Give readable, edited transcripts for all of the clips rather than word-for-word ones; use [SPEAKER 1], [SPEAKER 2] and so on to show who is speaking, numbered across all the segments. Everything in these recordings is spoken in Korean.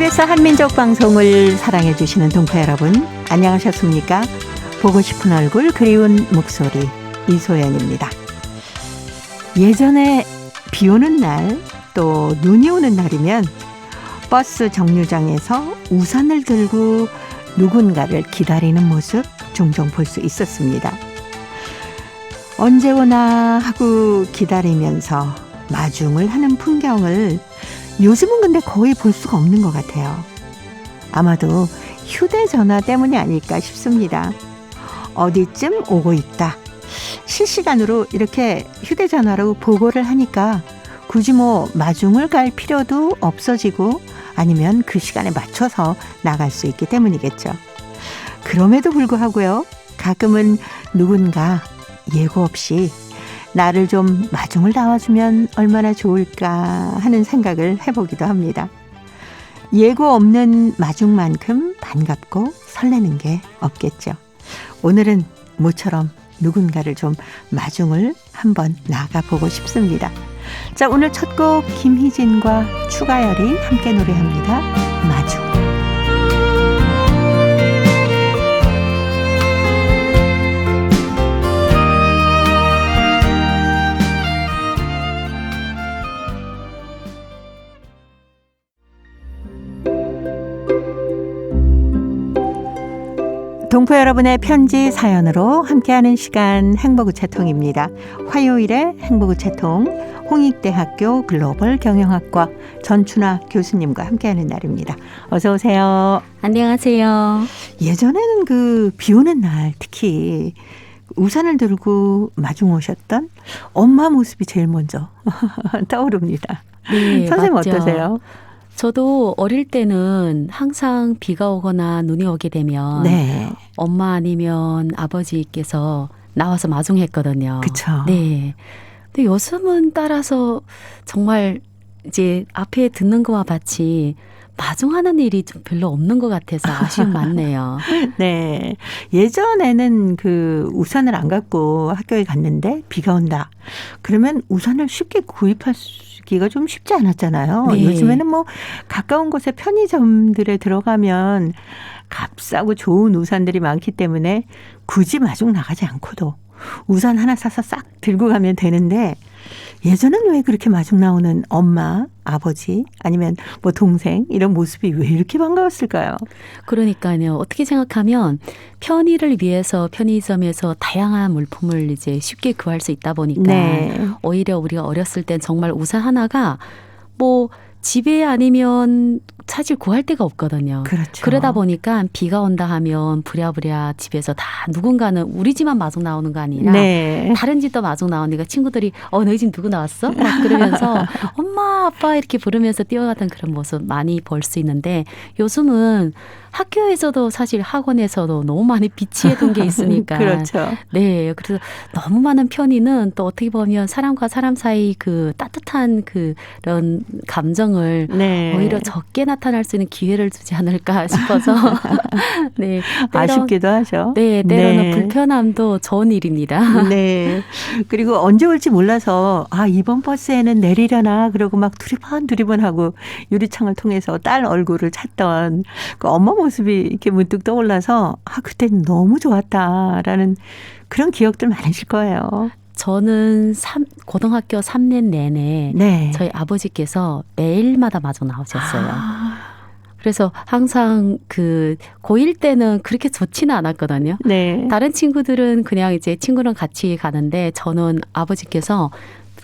[SPEAKER 1] KBS 한민족 방송을 사랑해 주시는 동포 여러분, 안녕하셨습니까? 보고 싶은 얼굴, 그리운 목소리, 이소연입니다. 예전에 비 오는 날, 또 눈이 오는 날이면 버스 정류장에서 우산을 들고 누군가를 기다리는 모습 종종 볼 수 있었습니다. 언제 오나 하고 기다리면서 마중을 하는 풍경을 요즘은 근데 거의 볼 수가 없는 것 같아요. 아마도 휴대전화 때문이 아닐까 싶습니다. 어디쯤 오고 있다. 실시간으로 이렇게 휴대전화로 보고를 하니까 굳이 마중을 갈 필요도 없어지고 아니면 그 시간에 맞춰서 나갈 수 있기 때문이겠죠. 그럼에도 불구하고요. 가끔은 누군가 예고 없이 나를 좀 마중을 나와주면 얼마나 좋을까 하는 생각을 해보기도 합니다. 예고 없는 마중만큼 반갑고 설레는 게 없겠죠. 오늘은 모처럼 누군가를 좀 마중을 한번 나가보고 싶습니다. 자, 오늘 첫 곡 김희진과 추가열이 함께 노래합니다. 마중. 동포 여러분의 편지 사연으로 함께하는 시간 행복우체통입니다. 화요일에 행복우체통 홍익대학교 글로벌 경영학과 전춘아 교수님과 함께하는 날입니다. 어서 오세요.
[SPEAKER 2] 안녕하세요.
[SPEAKER 1] 예전에는 비 오는 날 특히 우산을 들고 마중 오셨던 엄마 모습이 제일 먼저 떠오릅니다.
[SPEAKER 2] 네,
[SPEAKER 1] 선생님
[SPEAKER 2] 맞죠.
[SPEAKER 1] 어떠세요?
[SPEAKER 2] 저도 어릴 때는 항상 비가 오거나 눈이 오게 되면
[SPEAKER 1] 네.
[SPEAKER 2] 엄마 아니면 아버지께서 나와서 마중했거든요.
[SPEAKER 1] 그쵸.
[SPEAKER 2] 네. 근데 요즘은 따라서 정말 이제 앞에 듣는 거와 같이 마중하는 일이 좀 별로 없는 것 같아서 아쉬움 많네요.
[SPEAKER 1] 네. 예전에는 우산을 안 갖고 학교에 갔는데 비가 온다. 그러면 우산을 쉽게 구입하기가 좀 쉽지 않았잖아요.
[SPEAKER 2] 네.
[SPEAKER 1] 요즘에는 가까운 곳에 편의점들에 들어가면 값싸고 좋은 우산들이 많기 때문에 굳이 마중 나가지 않고도 우산 하나 사서 싹 들고 가면 되는데 예전엔 왜 그렇게 마중 나오는 엄마, 아버지 아니면 동생 이런 모습이 왜 이렇게 반가웠을까요?
[SPEAKER 2] 그러니까요. 어떻게 생각하면 편의를 위해서 편의점에서 다양한 물품을 이제 쉽게 구할 수 있다 보니까
[SPEAKER 1] 네.
[SPEAKER 2] 오히려 우리가 어렸을 땐 정말 우산 하나가 집에 아니면 사실 구할 데가 없거든요.
[SPEAKER 1] 그렇죠.
[SPEAKER 2] 그러다 보니까 비가 온다 하면 부랴부랴 집에서 다 누군가는 우리 집만 마중 나오는 거 아니라
[SPEAKER 1] 네.
[SPEAKER 2] 다른 집도 마중 나오니까 친구들이 너희 집 누구 나왔어? 막 그러면서 엄마 아빠 이렇게 부르면서 뛰어갔던 그런 모습 많이 볼 수 있는데 요즘은 학교에서도 사실 학원에서도 너무 많이 비치해둔 게 있으니까.
[SPEAKER 1] 그렇죠.
[SPEAKER 2] 네. 그래서 너무 많은 편의는 또 어떻게 보면 사람과 사람 사이 따뜻한 그런 감정을
[SPEAKER 1] 네.
[SPEAKER 2] 오히려 적게 나타날 수 있는 기회를 주지 않을까 싶어서. 네.
[SPEAKER 1] 아쉽기도 하죠.
[SPEAKER 2] 네. 때로는
[SPEAKER 1] 네.
[SPEAKER 2] 불편함도 좋은 일입니다.
[SPEAKER 1] 네. 그리고 언제 올지 몰라서 이번 버스에는 내리려나 그러고 막 두리번하고 유리창을 통해서 딸 얼굴을 찾던 그 엄마 모습이 이렇게 문득 떠올라서 그때는 너무 좋았다라는 그런 기억들 많으실 거예요.
[SPEAKER 2] 저는 고등학교 3년 내내
[SPEAKER 1] 네.
[SPEAKER 2] 저희 아버지께서 매일마다 마중 나오셨어요. 그래서 항상 고1 때는 그렇게 좋지는 않았거든요.
[SPEAKER 1] 네.
[SPEAKER 2] 다른 친구들은 그냥 이제 친구랑 같이 가는데 저는 아버지께서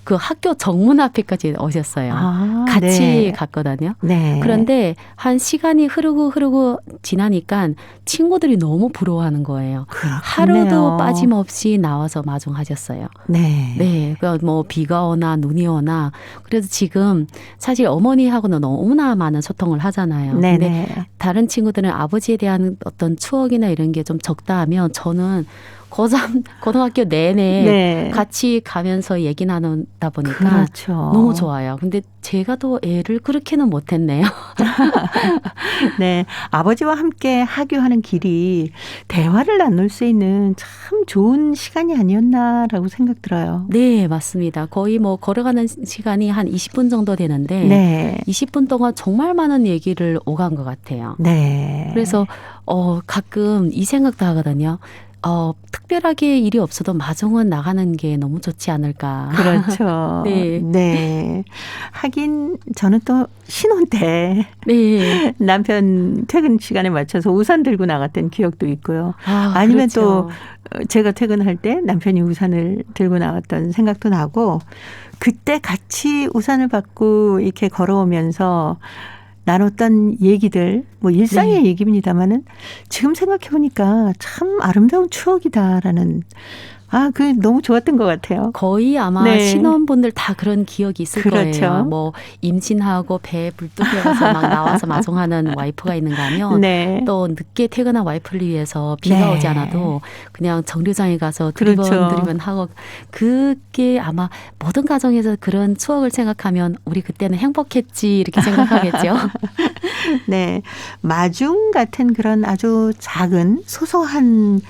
[SPEAKER 2] 그 학교 정문 앞에까지 오셨어요. 같이
[SPEAKER 1] 네.
[SPEAKER 2] 갔거든요.
[SPEAKER 1] 네.
[SPEAKER 2] 그런데 한 시간이 흐르고 지나니까 친구들이 너무 부러워하는 거예요.
[SPEAKER 1] 그렇겠네요.
[SPEAKER 2] 하루도 빠짐없이 나와서 마중하셨어요.
[SPEAKER 1] 네.
[SPEAKER 2] 네. 그러니까 비가 오나 눈이 오나 그래서 지금 사실 어머니하고는 너무나 많은 소통을 하잖아요.
[SPEAKER 1] 네네.
[SPEAKER 2] 근데 다른 친구들은 아버지에 대한 어떤 추억이나 이런 게 좀 적다 하면 저는 고3 고등학교 내내
[SPEAKER 1] 네.
[SPEAKER 2] 같이 가면서 얘기 나누다 보니까
[SPEAKER 1] 그렇죠.
[SPEAKER 2] 너무 좋아요. 근데 제가 또 애를 그렇게는 못했네요.
[SPEAKER 1] 네. 아버지와 함께 하교하는 길이 대화를 나눌 수 있는 참 좋은 시간이 아니었나라고 생각 들어요.
[SPEAKER 2] 네, 맞습니다. 거의 뭐 걸어가는 시간이 한 20분 정도 되는데
[SPEAKER 1] 네.
[SPEAKER 2] 20분 동안 정말 많은 얘기를 오간 것 같아요.
[SPEAKER 1] 네.
[SPEAKER 2] 그래서 가끔 이 생각도 하거든요. 특별하게 일이 없어도 마중은 나가는 게 너무 좋지 않을까.
[SPEAKER 1] 그렇죠.
[SPEAKER 2] 네.
[SPEAKER 1] 네. 하긴 저는 또 신혼 때
[SPEAKER 2] 네.
[SPEAKER 1] 남편 퇴근 시간에 맞춰서 우산 들고 나갔던 기억도 있고요. 아니면
[SPEAKER 2] 그렇죠.
[SPEAKER 1] 또 제가 퇴근할 때 남편이 우산을 들고 나왔던 생각도 나고 그때 같이 우산을 받고 이렇게 걸어오면서 나눴던 얘기들 뭐 일상의
[SPEAKER 2] 네.
[SPEAKER 1] 얘기입니다마는 지금 생각해 보니까 참 아름다운 추억이다라는 그 너무 좋았던 것 같아요.
[SPEAKER 2] 거의 아마
[SPEAKER 1] 네.
[SPEAKER 2] 신혼분들 다 그런 기억이 있을
[SPEAKER 1] 그렇죠.
[SPEAKER 2] 거예요. 뭐 임신하고 배 불뚝해서 막 나와서 마중하는 와이프가 있는가 하면
[SPEAKER 1] 네.
[SPEAKER 2] 또 늦게 퇴근한 와이프를 위해서 비가
[SPEAKER 1] 네.
[SPEAKER 2] 오지 않아도 그냥 정류장에 가서
[SPEAKER 1] 그렇죠.
[SPEAKER 2] 두리번 하고 그게 아마 모든 가정에서 그런 추억을 생각하면 우리 그때는 행복했지 이렇게 생각하겠죠.
[SPEAKER 1] 네. 마중 같은 그런 아주 작은 소소한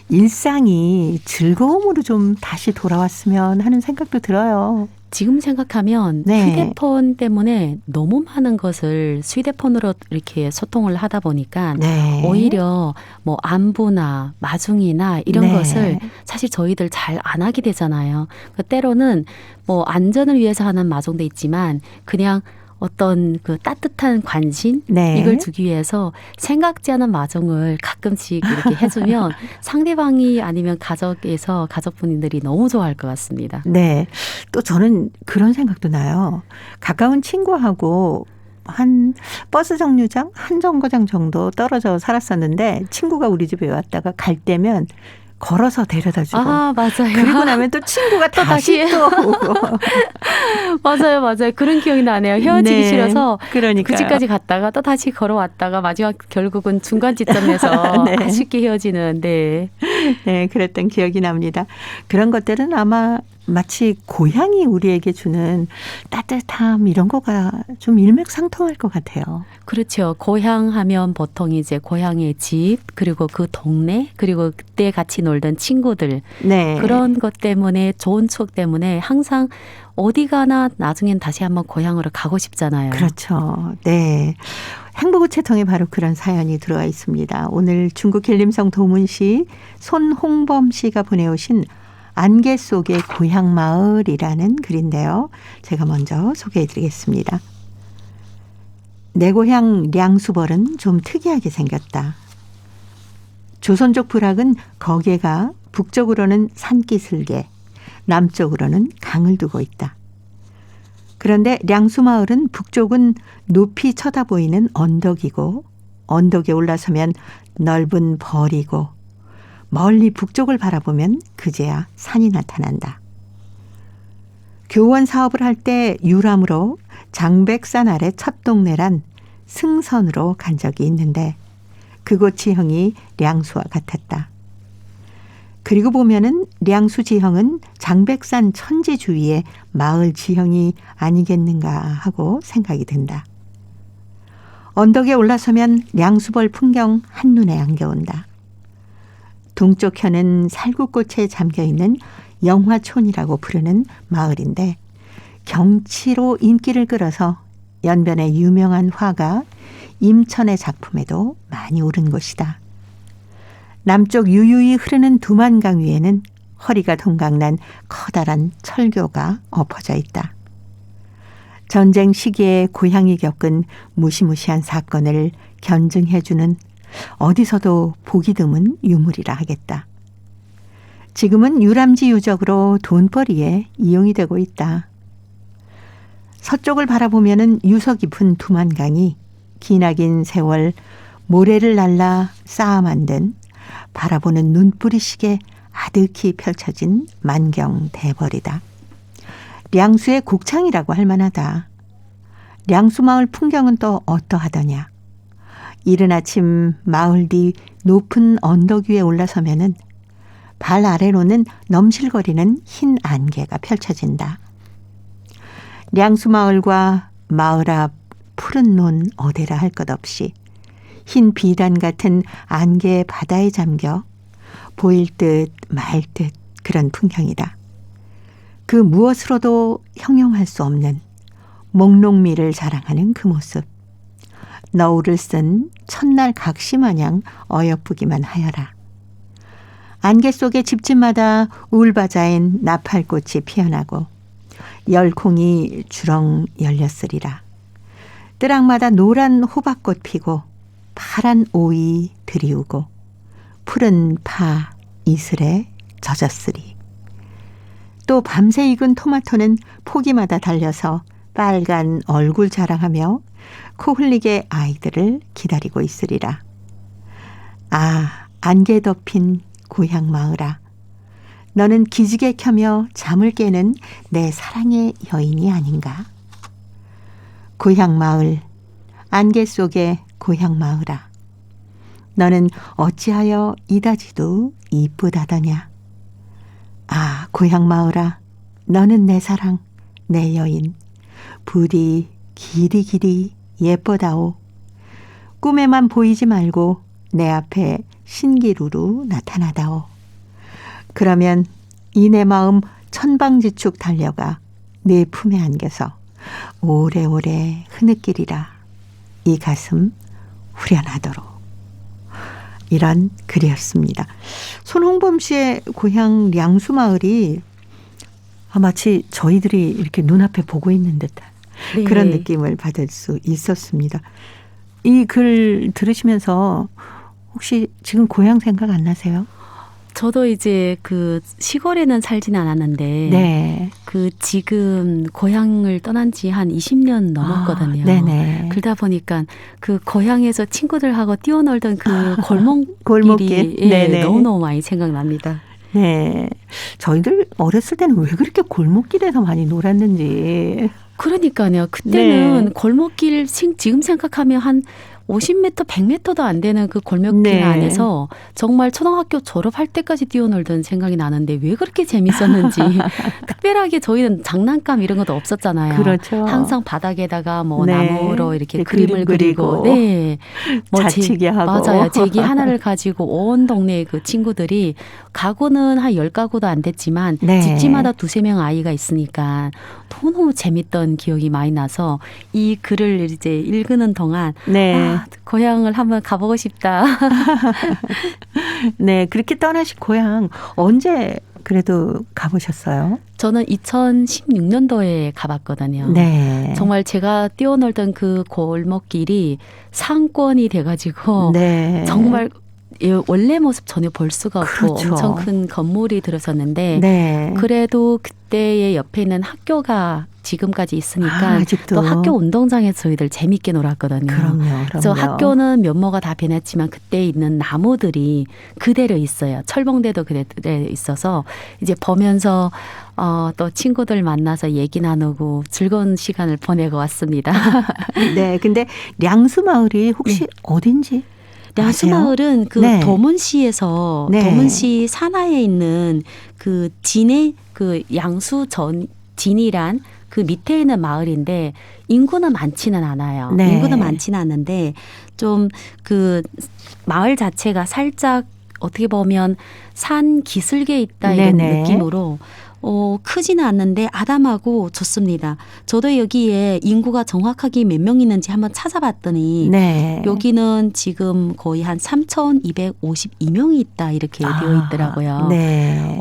[SPEAKER 1] 일상이 즐거움으로 좀 다시 돌아왔으면 하는 생각도 들어요.
[SPEAKER 2] 지금 생각하면
[SPEAKER 1] 네.
[SPEAKER 2] 휴대폰 때문에 너무 많은 것을 휴대폰으로 이렇게 소통을 하다 보니까
[SPEAKER 1] 네.
[SPEAKER 2] 오히려 뭐 안부나 마중이나 이런
[SPEAKER 1] 네.
[SPEAKER 2] 것을 사실 저희들 잘 안 하게 되잖아요. 때로는 뭐 안전을 위해서 하는 마중도 있지만 그냥 어떤 그 따뜻한 관심
[SPEAKER 1] 네.
[SPEAKER 2] 이걸 주기 위해서 생각지 않은 마중을 가끔씩 이렇게 해주면 상대방이 아니면 가족분들이 너무 좋아할 것 같습니다.
[SPEAKER 1] 네. 또 저는 그런 생각도 나요. 가까운 친구하고 한 버스 정류장 한 정거장 정도 떨어져 살았었는데 친구가 우리 집에 왔다가 갈 때면 걸어서 데려다 주고
[SPEAKER 2] 맞아요.
[SPEAKER 1] 그리고 나면 또 친구가 다시 또 오고.
[SPEAKER 2] 맞아요. 그런 기억이 나네요. 헤어지기
[SPEAKER 1] 네.
[SPEAKER 2] 싫어서
[SPEAKER 1] 그러니까요.
[SPEAKER 2] 그 집까지 갔다가 또 다시 걸어왔다가 마지막 결국은 중간 지점에서
[SPEAKER 1] 네.
[SPEAKER 2] 아쉽게 헤어지는. 네.
[SPEAKER 1] 네, 그랬던 기억이 납니다. 그런 것들은 아마 마치 고향이 우리에게 주는 따뜻함 이런 거가 좀 일맥상통할 것 같아요.
[SPEAKER 2] 그렇죠. 고향 하면 보통 이제 고향의 집 그리고 그 동네 그리고 그때 같이 놀던 친구들
[SPEAKER 1] 네.
[SPEAKER 2] 그런 것 때문에 좋은 추억 때문에 항상 어디 가나 나중엔 다시 한번 고향으로 가고 싶잖아요.
[SPEAKER 1] 그렇죠. 네. 행복의 채통에 바로 그런 사연이 들어와 있습니다. 오늘 중국 길림성 도문시 손홍범 씨가 보내오신 안개 속의 고향 마을이라는 글인데요. 제가 먼저 소개해 드리겠습니다. 내 고향 량수벌은 좀 특이하게 생겼다. 조선족 부락은 거기가 북쪽으로는 산기슭에 남쪽으로는 강을 두고 있다. 그런데 량수마을은 북쪽은 높이 쳐다보이는 언덕이고 언덕에 올라서면 넓은 벌이고 멀리 북쪽을 바라보면 그제야 산이 나타난다. 교원 사업을 할 때 유람으로 장백산 아래 첫 동네란 승선으로 간 적이 있는데 그곳 지형이 량수와 같았다. 그리고 보면은 량수 지형은 장백산 천지 주위의 마을 지형이 아니겠는가 하고 생각이 든다. 언덕에 올라서면 량수벌 풍경 한눈에 안겨온다. 동쪽 현은 살구꽃에 잠겨있는 영화촌이라고 부르는 마을인데 경치로 인기를 끌어서 연변의 유명한 화가 임천의 작품에도 많이 오른 곳이다. 남쪽 유유히 흐르는 두만강 위에는 허리가 동강난 커다란 철교가 엎어져 있다. 전쟁 시기에 고향이 겪은 무시무시한 사건을 견증해주는 어디서도 보기 드문 유물이라 하겠다. 지금은 유람지 유적으로 돈벌이에 이용이 되고 있다. 서쪽을 바라보면은 유서 깊은 두만강이 기나긴 세월 모래를 날라 쌓아 만든 바라보는 눈뿌리식에 아득히 펼쳐진 만경 대벌이다. 량수의 곡창이라고 할 만하다. 량수마을 풍경은 또 어떠하더냐. 이른 아침 마을 뒤 높은 언덕 위에 올라서면은 발 아래로는 넘실거리는 흰 안개가 펼쳐진다. 량수마을과 마을 앞 푸른 논 어디라 할 것 없이 흰 비단 같은 안개의 바다에 잠겨 보일 듯 말 듯 그런 풍경이다. 그 무엇으로도 형용할 수 없는 목롱미를 자랑하는 그 모습. 너울을 쓴 첫날 각시 마냥 어여쁘기만 하여라. 안개 속의 집집마다 울바자엔 나팔꽃이 피어나고 열콩이 주렁 열렸으리라. 뜨락마다 노란 호박꽃 피고 파란 오이 들이우고 푸른 파 이슬에 젖었으리. 또 밤새 익은 토마토는 포기마다 달려서 빨간 얼굴 자랑하며 코 흘리게 아이들을 기다리고 있으리라. 아, 안개 덮인 고향 마을아. 너는 기지개 켜며 잠을 깨는 내 사랑의 여인이 아닌가? 고향 마을, 안개 속의 고향 마을아. 너는 어찌하여 이다지도 이쁘다더냐? 아, 고향 마을아. 너는 내 사랑, 내 여인. 부디 길이 예뻐다오. 꿈에만 보이지 말고 내 앞에 신기루로 나타나다오. 그러면 이 내 마음 천방지축 달려가 내 품에 안겨서 오래오래 흐느끼리라. 이 가슴 후련하도록. 이런 글이었습니다. 손홍범 씨의 고향 량수마을이 마치 저희들이 이렇게 눈앞에 보고 있는 듯한
[SPEAKER 2] 네.
[SPEAKER 1] 그런 느낌을 받을 수 있었습니다. 이 글 들으시면서 혹시 지금 고향 생각 안 나세요?
[SPEAKER 2] 저도 이제 그 시골에는 살진 않았는데
[SPEAKER 1] 네.
[SPEAKER 2] 그 지금 고향을 떠난 지 한 20년 넘었거든요.
[SPEAKER 1] 아, 네네.
[SPEAKER 2] 그러다 보니까 그 고향에서 친구들하고 뛰어놀던 그
[SPEAKER 1] 골목길?
[SPEAKER 2] 골목길이
[SPEAKER 1] 네네.
[SPEAKER 2] 너무너무 많이 생각납니다.
[SPEAKER 1] 네. 저희들 어렸을 때는 왜 그렇게 골목길에서 많이 놀았는지.
[SPEAKER 2] 그러니까요. 그때는
[SPEAKER 1] 네.
[SPEAKER 2] 골목길 지금 생각하면 한 50m, 100m도 안 되는 그 골목길
[SPEAKER 1] 네.
[SPEAKER 2] 안에서 정말 초등학교 졸업할 때까지 뛰어놀던 생각이 나는데 왜 그렇게 재밌었는지. 특별하게 저희는 장난감 이런 것도 없었잖아요.
[SPEAKER 1] 그렇죠.
[SPEAKER 2] 항상 바닥에다가 뭐
[SPEAKER 1] 네.
[SPEAKER 2] 나무로 이렇게
[SPEAKER 1] 네,
[SPEAKER 2] 그림을 그리고 네.
[SPEAKER 1] 자치기 하고.
[SPEAKER 2] 맞아요. 제기 하나를 가지고 온 동네 그 친구들이 가구는 한 10가구도 안 됐지만
[SPEAKER 1] 네.
[SPEAKER 2] 집집마다 2-3명 아이가 있으니까 너무 재밌던 기억이 많이 나서 이 글을 이제 읽는 동안
[SPEAKER 1] 네.
[SPEAKER 2] 고향을 한번 가보고 싶다.
[SPEAKER 1] 네. 그렇게 떠나신 고향 언제 그래도 가보셨어요?
[SPEAKER 2] 저는 2016년도에 가봤거든요.
[SPEAKER 1] 네.
[SPEAKER 2] 정말 제가 뛰어놀던 그 골목길이 상권이 돼가지고
[SPEAKER 1] 네.
[SPEAKER 2] 정말 원래 모습 전혀 볼 수가 없고
[SPEAKER 1] 그렇죠.
[SPEAKER 2] 엄청 큰 건물이 들어섰는데
[SPEAKER 1] 네.
[SPEAKER 2] 그래도 그때의 옆에 있는 학교가 지금까지 있으니까
[SPEAKER 1] 아직도.
[SPEAKER 2] 또 학교 운동장에서 저희들 재밌게 놀았거든요.
[SPEAKER 1] 그럼요.
[SPEAKER 2] 그래서 학교는 면모가 다 변했지만 그때 있는 나무들이 그대로 있어요. 철봉대도 그대로 있어서 이제 보면서 또 친구들 만나서 얘기 나누고 즐거운 시간을 보내고 왔습니다.
[SPEAKER 1] 네. 근데 량수마을이 혹시
[SPEAKER 2] 네.
[SPEAKER 1] 어딘지
[SPEAKER 2] 량수마을은 그
[SPEAKER 1] 네.
[SPEAKER 2] 도문시에서
[SPEAKER 1] 네.
[SPEAKER 2] 도문시 산하에 있는 그 진의 그 진이란 그 밑에 있는 마을인데 인구는 많지는 않아요.
[SPEAKER 1] 네.
[SPEAKER 2] 인구는 많지는 않은데 좀 그 마을 자체가 살짝 어떻게 보면 산 기슭에 있다 이런
[SPEAKER 1] 네네.
[SPEAKER 2] 느낌으로 크지는 않는데 아담하고 좋습니다. 저도 여기에 인구가 정확하게 몇 명 있는지 한번 찾아봤더니
[SPEAKER 1] 네.
[SPEAKER 2] 여기는 지금 거의 한 3,252명이 있다 이렇게 되어 있더라고요.
[SPEAKER 1] 네.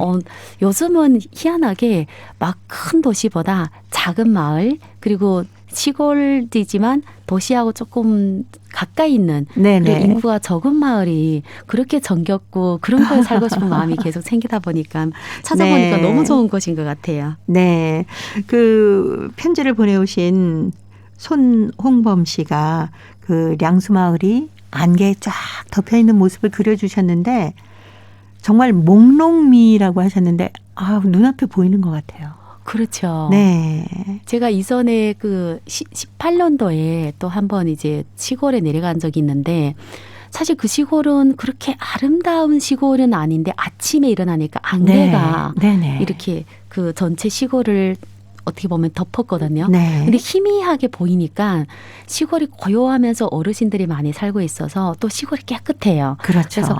[SPEAKER 2] 요즘은 희한하게 막 큰 도시보다 작은 마을 그리고 시골이지만 도시하고 조금 가까이 있는
[SPEAKER 1] 네네.
[SPEAKER 2] 그리고 인구가 적은 마을이 그렇게 정겹고 그런 거에 살고 싶은 마음이 계속 생기다 보니까 찾아보니까
[SPEAKER 1] 네.
[SPEAKER 2] 너무 좋은 곳인 것 같아요.
[SPEAKER 1] 네. 그 편지를 보내오신 손홍범 씨가 그 량수마을이 안개에 쫙 덮여 있는 모습을 그려주셨는데 정말 목롱미라고 하셨는데 눈앞에 보이는 것 같아요.
[SPEAKER 2] 그렇죠.
[SPEAKER 1] 네.
[SPEAKER 2] 제가 이전에 그 18년도에 또 한 번 이제 시골에 내려간 적이 있는데 사실 그 시골은 그렇게 아름다운 시골은 아닌데 아침에 일어나니까 안개가
[SPEAKER 1] 네. 네네.
[SPEAKER 2] 이렇게 그 전체 시골을 어떻게 보면 덮었거든요.
[SPEAKER 1] 네.
[SPEAKER 2] 근데 희미하게 보이니까 시골이 고요하면서 어르신들이 많이 살고 있어서 또 시골이 깨끗해요.
[SPEAKER 1] 그렇죠.
[SPEAKER 2] 그래서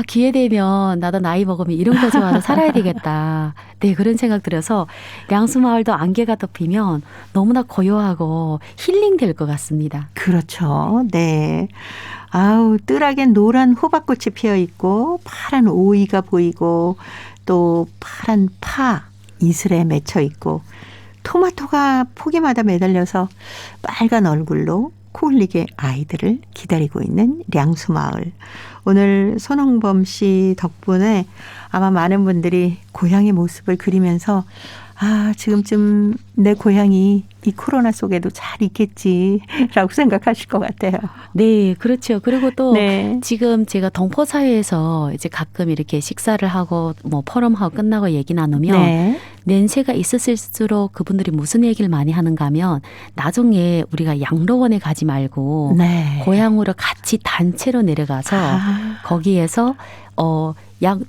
[SPEAKER 2] 기회 되면 나도 나이 먹으면 이런 곳에 와서 살아야 되겠다. 네, 그런 생각 들어서 량수마을도 안개가 덮이면 너무나 고요하고 힐링될 것 같습니다.
[SPEAKER 1] 그렇죠. 네. 아우, 뜰하게 노란 호박꽃이 피어 있고 파란 오이가 보이고 또 파란 파 이슬에 맺혀 있고 토마토가 포기마다 매달려서 빨간 얼굴로 코흘리게 아이들을 기다리고 있는 량수마을. 오늘 손홍범 씨 덕분에 아마 많은 분들이 고향의 모습을 그리면서 지금쯤 내 고향이 이 코로나 속에도 잘 있겠지라고 생각하실 것 같아요.
[SPEAKER 2] 네, 그렇죠. 그리고 또
[SPEAKER 1] 네.
[SPEAKER 2] 지금 제가 동포사회에서 이제 가끔 이렇게 식사를 하고 뭐 포럼하고 끝나고 얘기 나누면
[SPEAKER 1] 네.
[SPEAKER 2] 연세가 있었을수록 그분들이 무슨 얘기를 많이 하는가 하면 나중에 우리가 양로원에 가지 말고
[SPEAKER 1] 네.
[SPEAKER 2] 고향으로 같이 단체로 내려가서 거기에서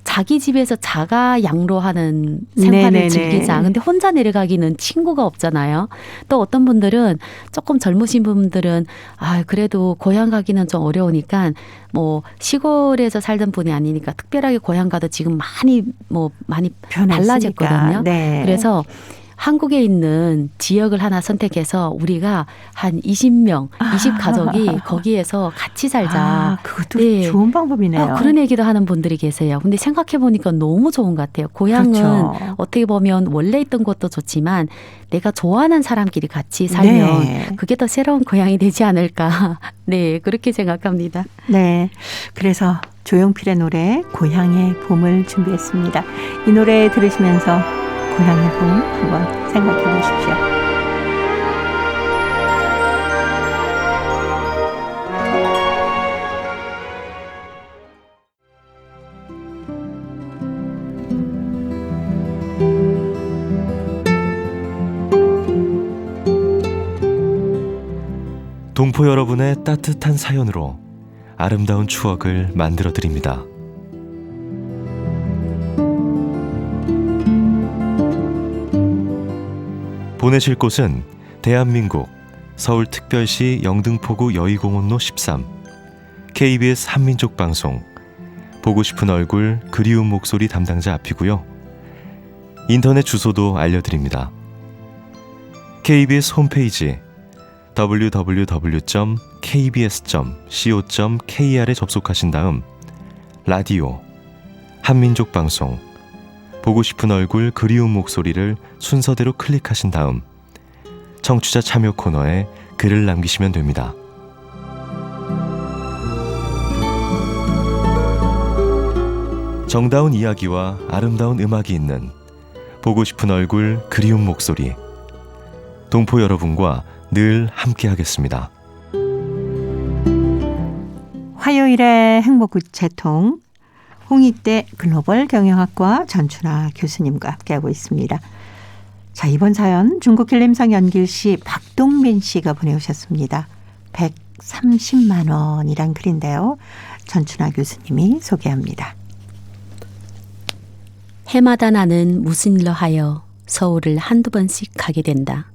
[SPEAKER 2] 자기 집에서 자가 양로하는 생활을
[SPEAKER 1] 네네네.
[SPEAKER 2] 즐기자. 근데 혼자 내려가기는 친구가 없잖아요. 또 어떤 분들은 조금 젊으신 분들은 그래도 고향 가기는 좀 어려우니까 뭐 시골에서 살던 분이 아니니까 특별하게 고향 가도 지금 많이 달라졌거든요.
[SPEAKER 1] 네.
[SPEAKER 2] 그래서 한국에 있는 지역을 하나 선택해서 우리가 한 20명, 20가족이 거기에서 같이 살자.
[SPEAKER 1] 그것도
[SPEAKER 2] 네.
[SPEAKER 1] 좋은 방법이네요.
[SPEAKER 2] 그런 얘기도 하는 분들이 계세요. 근데 생각해 보니까 너무 좋은 것 같아요. 고향은
[SPEAKER 1] 그렇죠.
[SPEAKER 2] 어떻게 보면 원래 있던 것도 좋지만 내가 좋아하는 사람끼리 같이 살면
[SPEAKER 1] 네.
[SPEAKER 2] 그게 더 새로운 고향이 되지 않을까. 네, 그렇게 생각합니다.
[SPEAKER 1] 네. 그래서 조용필의 노래 고향의 봄을 준비했습니다. 이 노래 들으시면서 고향의 봄 한번 생각해 보십시오.
[SPEAKER 3] 동포 여러분의 따뜻한 사연으로 아름다운 추억을 만들어 드립니다. 보내실 곳은 대한민국 서울특별시 영등포구 여의공원로 13 KBS 한민족방송 보고 싶은 얼굴 그리운 목소리 담당자 앞이고요. 인터넷 주소도 알려드립니다. KBS 홈페이지 www.kbs.co.kr에 접속하신 다음 라디오, 한민족방송, 보고 싶은 얼굴 그리운 목소리를 순서대로 클릭하신 다음 청취자 참여 코너에 글을 남기시면 됩니다. 정다운 이야기와 아름다운 음악이 있는 보고 싶은 얼굴 그리운 목소리, 동포 여러분과 늘 함께하겠습니다.
[SPEAKER 1] 화요일의 행복우체통 홍익대 글로벌 경영학과 전춘아 교수님과 함께하고 있습니다. 자, 이번 사연 중국 길림성 연길시 박동빈 씨가 보내오셨습니다. 130만 원이란 글인데요. 전춘아 교수님이 소개합니다.
[SPEAKER 2] 해마다 나는 무슨 일로 하여 서울을 한두 번씩 가게 된다.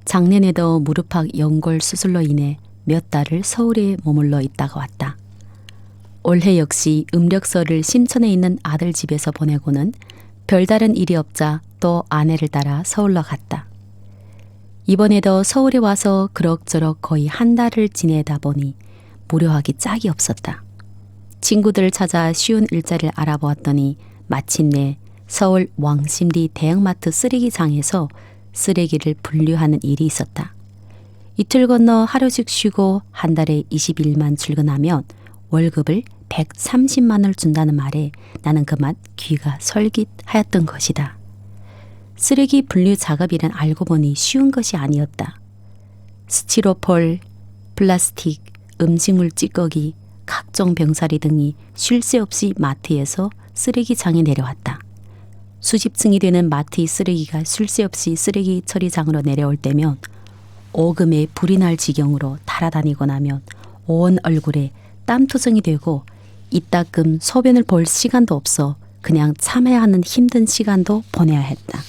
[SPEAKER 2] 작년에도 무릎팍 연골 수술로 인해 몇 달을 서울에 머물러 있다가 왔다. 올해 역시 음력서를 신촌에 있는 아들 집에서 보내고는 별다른 일이 없자 또 아내를 따라 서울로 갔다. 이번에도 서울에 와서 그럭저럭 거의 한 달을 지내다 보니 무료하기 짝이 없었다. 친구들을 찾아 쉬운 일자리를 알아보았더니 마침내 서울 왕십리 대형마트 쓰레기장에서 쓰레기를 분류하는 일이 있었다. 이틀 건너 하루씩 쉬고 한 달에 20일만 출근하면 월급을 130만 원을 준다는 말에 나는 그만 귀가 솔깃하였던 것이다. 쓰레기 분류 작업이란 알고 보니 쉬운 것이 아니었다. 스티로폴, 플라스틱, 음식물 찌꺼기, 각종 병사리 등이 쉴 새 없이 마트에서 쓰레기장에 내려왔다. 수십층이 되는 마트의 쓰레기가 쉴 새 없이 쓰레기 처리장으로 내려올 때면 오금에 불이 날 지경으로 달아다니고 나면 온 얼굴에 땀투성이 되고 이따금 소변을 볼 시간도 없어 그냥 참아야 하는 힘든 시간도 보내야 했다.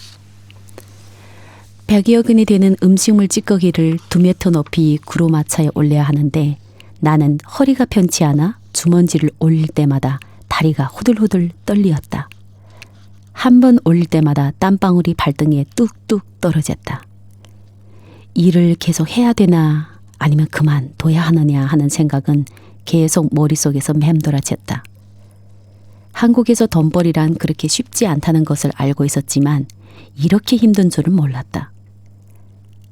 [SPEAKER 2] 100여 근이 되는 음식물 찌꺼기를 2m 높이 구루마차에 올려야 하는데 나는 허리가 편치 않아 주먼지를 올릴 때마다 다리가 후들후들 떨리었다. 한 번 올릴 때마다 땀방울이 발등에 뚝뚝 떨어졌다. 일을 계속 해야 되나 아니면 그만둬야 하느냐 하는 생각은 계속 머릿속에서 맴돌아쳤다. 한국에서 돈벌이란 그렇게 쉽지 않다는 것을 알고 있었지만 이렇게 힘든 줄은 몰랐다.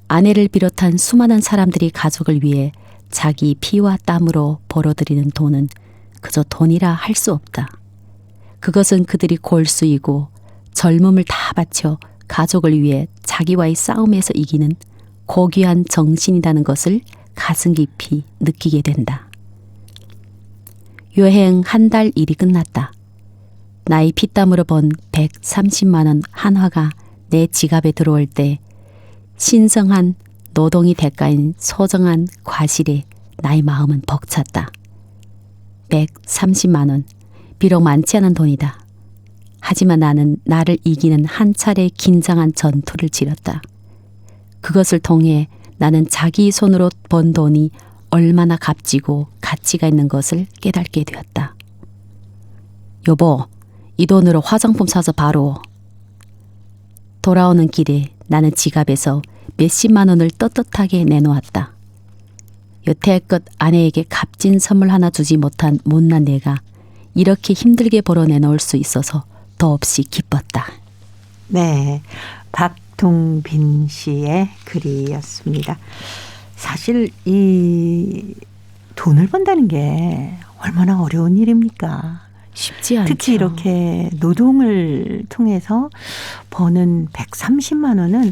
[SPEAKER 2] 아내를 비롯한 수많은 사람들이 가족을 위해 자기 피와 땀으로 벌어들이는 돈은 그저 돈이라 할 수 없다. 그것은 그들이 골수이고 젊음을 다 바쳐 가족을 위해 자기와의 싸움에서 이기는 고귀한 정신이라는 것을 가슴 깊이 느끼게 된다. 여행 한 달 일이 끝났다. 나의 피땀으로 번 130만 원 한화가 내 지갑에 들어올 때 신성한 노동의 대가인 소정한 과실에 나의 마음은 벅찼다. 130만 원, 비록 많지 않은 돈이다. 하지만 나는 나를 이기는 한 차례 긴장한 전투를 치렀다. 그것을 통해 나는 자기 손으로 번 돈이 얼마나 값지고 가치가 있는 것을 깨닫게 되었다. 여보, 이 돈으로 화장품 사서 바로. 돌아오는 길에 나는 지갑에서 몇십만 원을 떳떳하게 내놓았다. 여태껏 아내에게 값진 선물 하나 주지 못한 못난 내가 이렇게 힘들게 벌어 내놓을 수 있어서 더없이 기뻤다.
[SPEAKER 1] 네, 박동빈 씨의 글이었습니다. 사실 이 돈을 번다는 게 얼마나 어려운 일입니까?
[SPEAKER 2] 쉽지 않죠.
[SPEAKER 1] 특히 이렇게 노동을 통해서 버는 130만 원은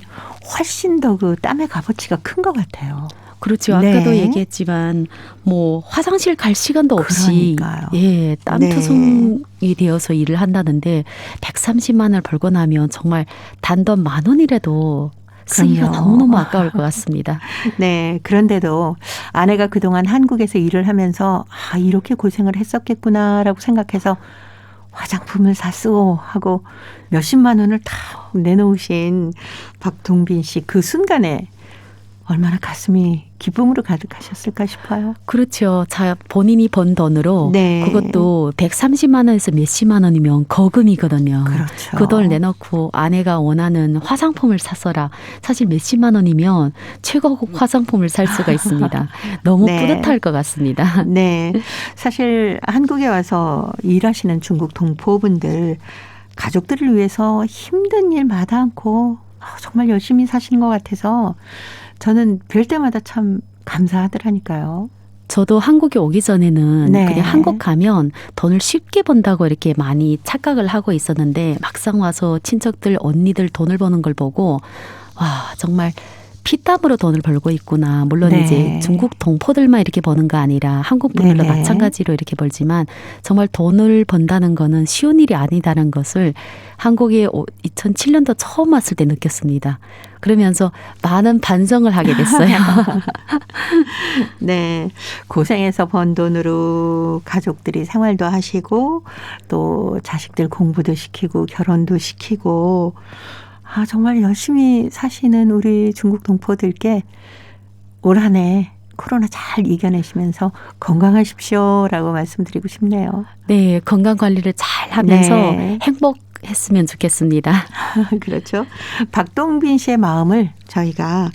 [SPEAKER 1] 훨씬 더 그 땀의 값어치가 큰 것 같아요.
[SPEAKER 2] 그렇죠. 아까도 얘기했지만 뭐 화장실 갈 시간도 없이
[SPEAKER 1] 그러니까요.
[SPEAKER 2] 예, 땀투성이 되어서 일을 한다는데 130만 원을 벌고 나면 정말 단돈 10,000원이라도 쓰기가
[SPEAKER 1] 그럼요.
[SPEAKER 2] 너무너무 아까울 것 같습니다.
[SPEAKER 1] 네, 그런데도 아내가 그동안 한국에서 일을 하면서 아, 이렇게 고생을 했었겠구나라고 생각해서 화장품을 샀어 하고 몇십만 원을 다 내놓으신 박동빈 씨 그 순간에 얼마나 가슴이 기쁨으로 가득하셨을까 싶어요.
[SPEAKER 2] 그렇죠. 자, 본인이 번 돈으로
[SPEAKER 1] 네.
[SPEAKER 2] 그것도 130만 원에서 몇십만 원이면 거금이거든요.
[SPEAKER 1] 그렇죠.
[SPEAKER 2] 그 돈을 내놓고 아내가 원하는 화장품을 샀어라. 사실 몇십만 원이면 최고급 화장품을 살 수가 있습니다. 너무
[SPEAKER 1] 네.
[SPEAKER 2] 뿌듯할 것 같습니다.
[SPEAKER 1] 네. 사실 한국에 와서 일하시는 중국 동포분들 가족들을 위해서 힘든 일 마다 않고 정말 열심히 사시는 것 같아서 저는 뵐 때마다 참 감사하더라니까요.
[SPEAKER 2] 저도 한국에 오기 전에는
[SPEAKER 1] 네.
[SPEAKER 2] 그냥 한국 가면 돈을 쉽게 번다고 이렇게 많이 착각을 하고 있었는데 막상 와서 친척들, 언니들 돈을 버는 걸 보고 와 정말 피땀으로 돈을 벌고 있구나. 물론
[SPEAKER 1] 네.
[SPEAKER 2] 이제 중국 동포들만 이렇게 버는 거 아니라 한국 분들도
[SPEAKER 1] 네네.
[SPEAKER 2] 마찬가지로 이렇게 벌지만 정말 돈을 번다는 거는 쉬운 일이 아니다는 것을 한국에 2007년도 처음 왔을 때 느꼈습니다. 그러면서 많은 반성을 하게 됐어요.
[SPEAKER 1] 네. 고생해서 번 돈으로 가족들이 생활도 하시고 또 자식들 공부도 시키고 결혼도 시키고 아, 정말 열심히 사시는 우리 중국 동포들께 올 한 해 코로나 잘 이겨내시면서 건강하십시오라고 말씀드리고 싶네요.
[SPEAKER 2] 네, 건강 관리를 잘 하면서
[SPEAKER 1] 네.
[SPEAKER 2] 행복했으면 좋겠습니다.
[SPEAKER 1] 그렇죠. 박동빈 씨의 마음을 저희가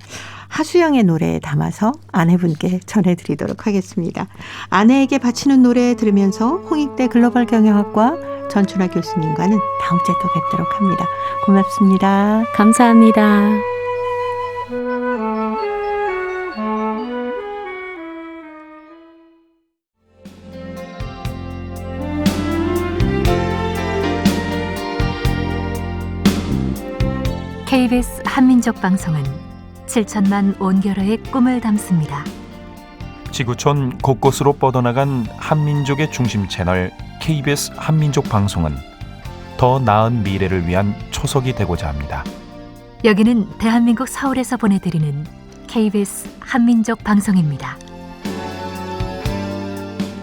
[SPEAKER 1] 하수영의 노래에 담아서 아내분께 전해드리도록 하겠습니다. 아내에게 바치는 노래 들으면서 홍익대 글로벌 경영학과 전춘하 교수님과는 다음 주에 또 뵙도록 합니다. 고맙습니다.
[SPEAKER 2] 감사합니다.
[SPEAKER 4] KBS 한민족 방송은 7천만 온결의 꿈을 담습니다.
[SPEAKER 5] 지구촌 곳곳으로 뻗어나간 한민족의 중심 채널 KBS 한민족 방송은 더 나은 미래를 위한 초석이 되고자 합니다.
[SPEAKER 4] 여기는 대한민국 서울에서 보내드리는 KBS 한민족 방송입니다.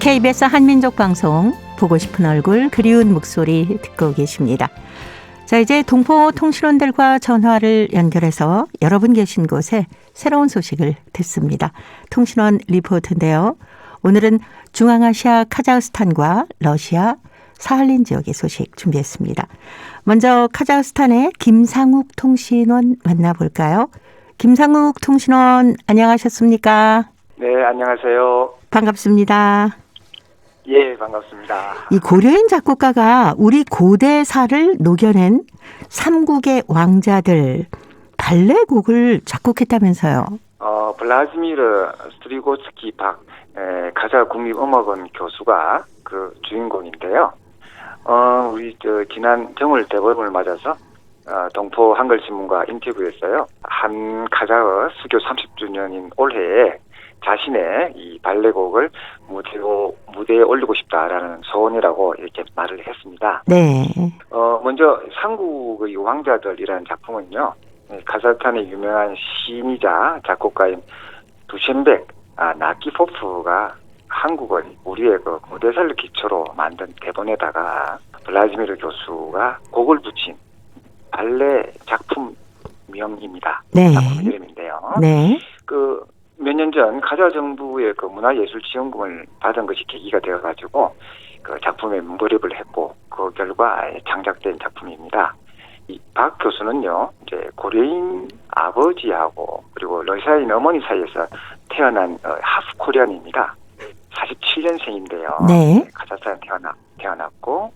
[SPEAKER 1] KBS 한민족 방송 보고 싶은 얼굴 그리운 목소리 듣고 계십니다. 자, 이제 동포 통신원들과 전화를 연결해서 여러분 계신 곳에 새로운 소식을 듣습니다. 통신원 리포트인데요. 오늘은 중앙아시아 카자흐스탄과 러시아 사할린 지역의 소식 준비했습니다. 먼저 카자흐스탄의 김상욱 통신원 만나볼까요? 김상욱 통신원 안녕하셨습니까?
[SPEAKER 6] 네, 안녕하세요.
[SPEAKER 1] 반갑습니다.
[SPEAKER 6] 예, 반갑습니다.
[SPEAKER 1] 이 고려인 작곡가가 우리 고대사를 녹여낸 삼국의 왕자들 발레곡을 작곡했다면서요.
[SPEAKER 6] 블라지미르 스트리고스키 카자흐 국립음악원 교수가 그 주인공인데요. 우리 지난 정월 대보름을 맞아서 동포 한글신문과 인터뷰에서요. 한 카자흐 수교 30주년인 올해에 자신의 이 발레곡을 무대에 올리고 싶다라는 소원이라고 이렇게 말을 했습니다.
[SPEAKER 1] 네.
[SPEAKER 6] 먼저 삼국의 왕자들이라는 작품은요. 카자흐스탄의 유명한 시인이자 작곡가인 두셴벡 나키포프가 한국의 우리의 그 고대사를 기초로 만든 대본에다가 블라지미르 교수가 곡을 붙인 발레 작품명입니다.
[SPEAKER 1] 네.
[SPEAKER 6] 작품 이름인데요.
[SPEAKER 1] 네.
[SPEAKER 6] 그 몇 년 전 카자흐 정부의 그 문화예술지원금을 받은 것이 계기가 되어가지고 그 작품에 몰입을 했고 그 결과 창작된 작품입니다. 이 박 교수는요, 이제 고려인 아버지하고 그리고 러시아인 어머니 사이에서 태어난 하프 코리안입니다. 47년생인데요.
[SPEAKER 1] 네.
[SPEAKER 6] 카자흐스탄에 태어났고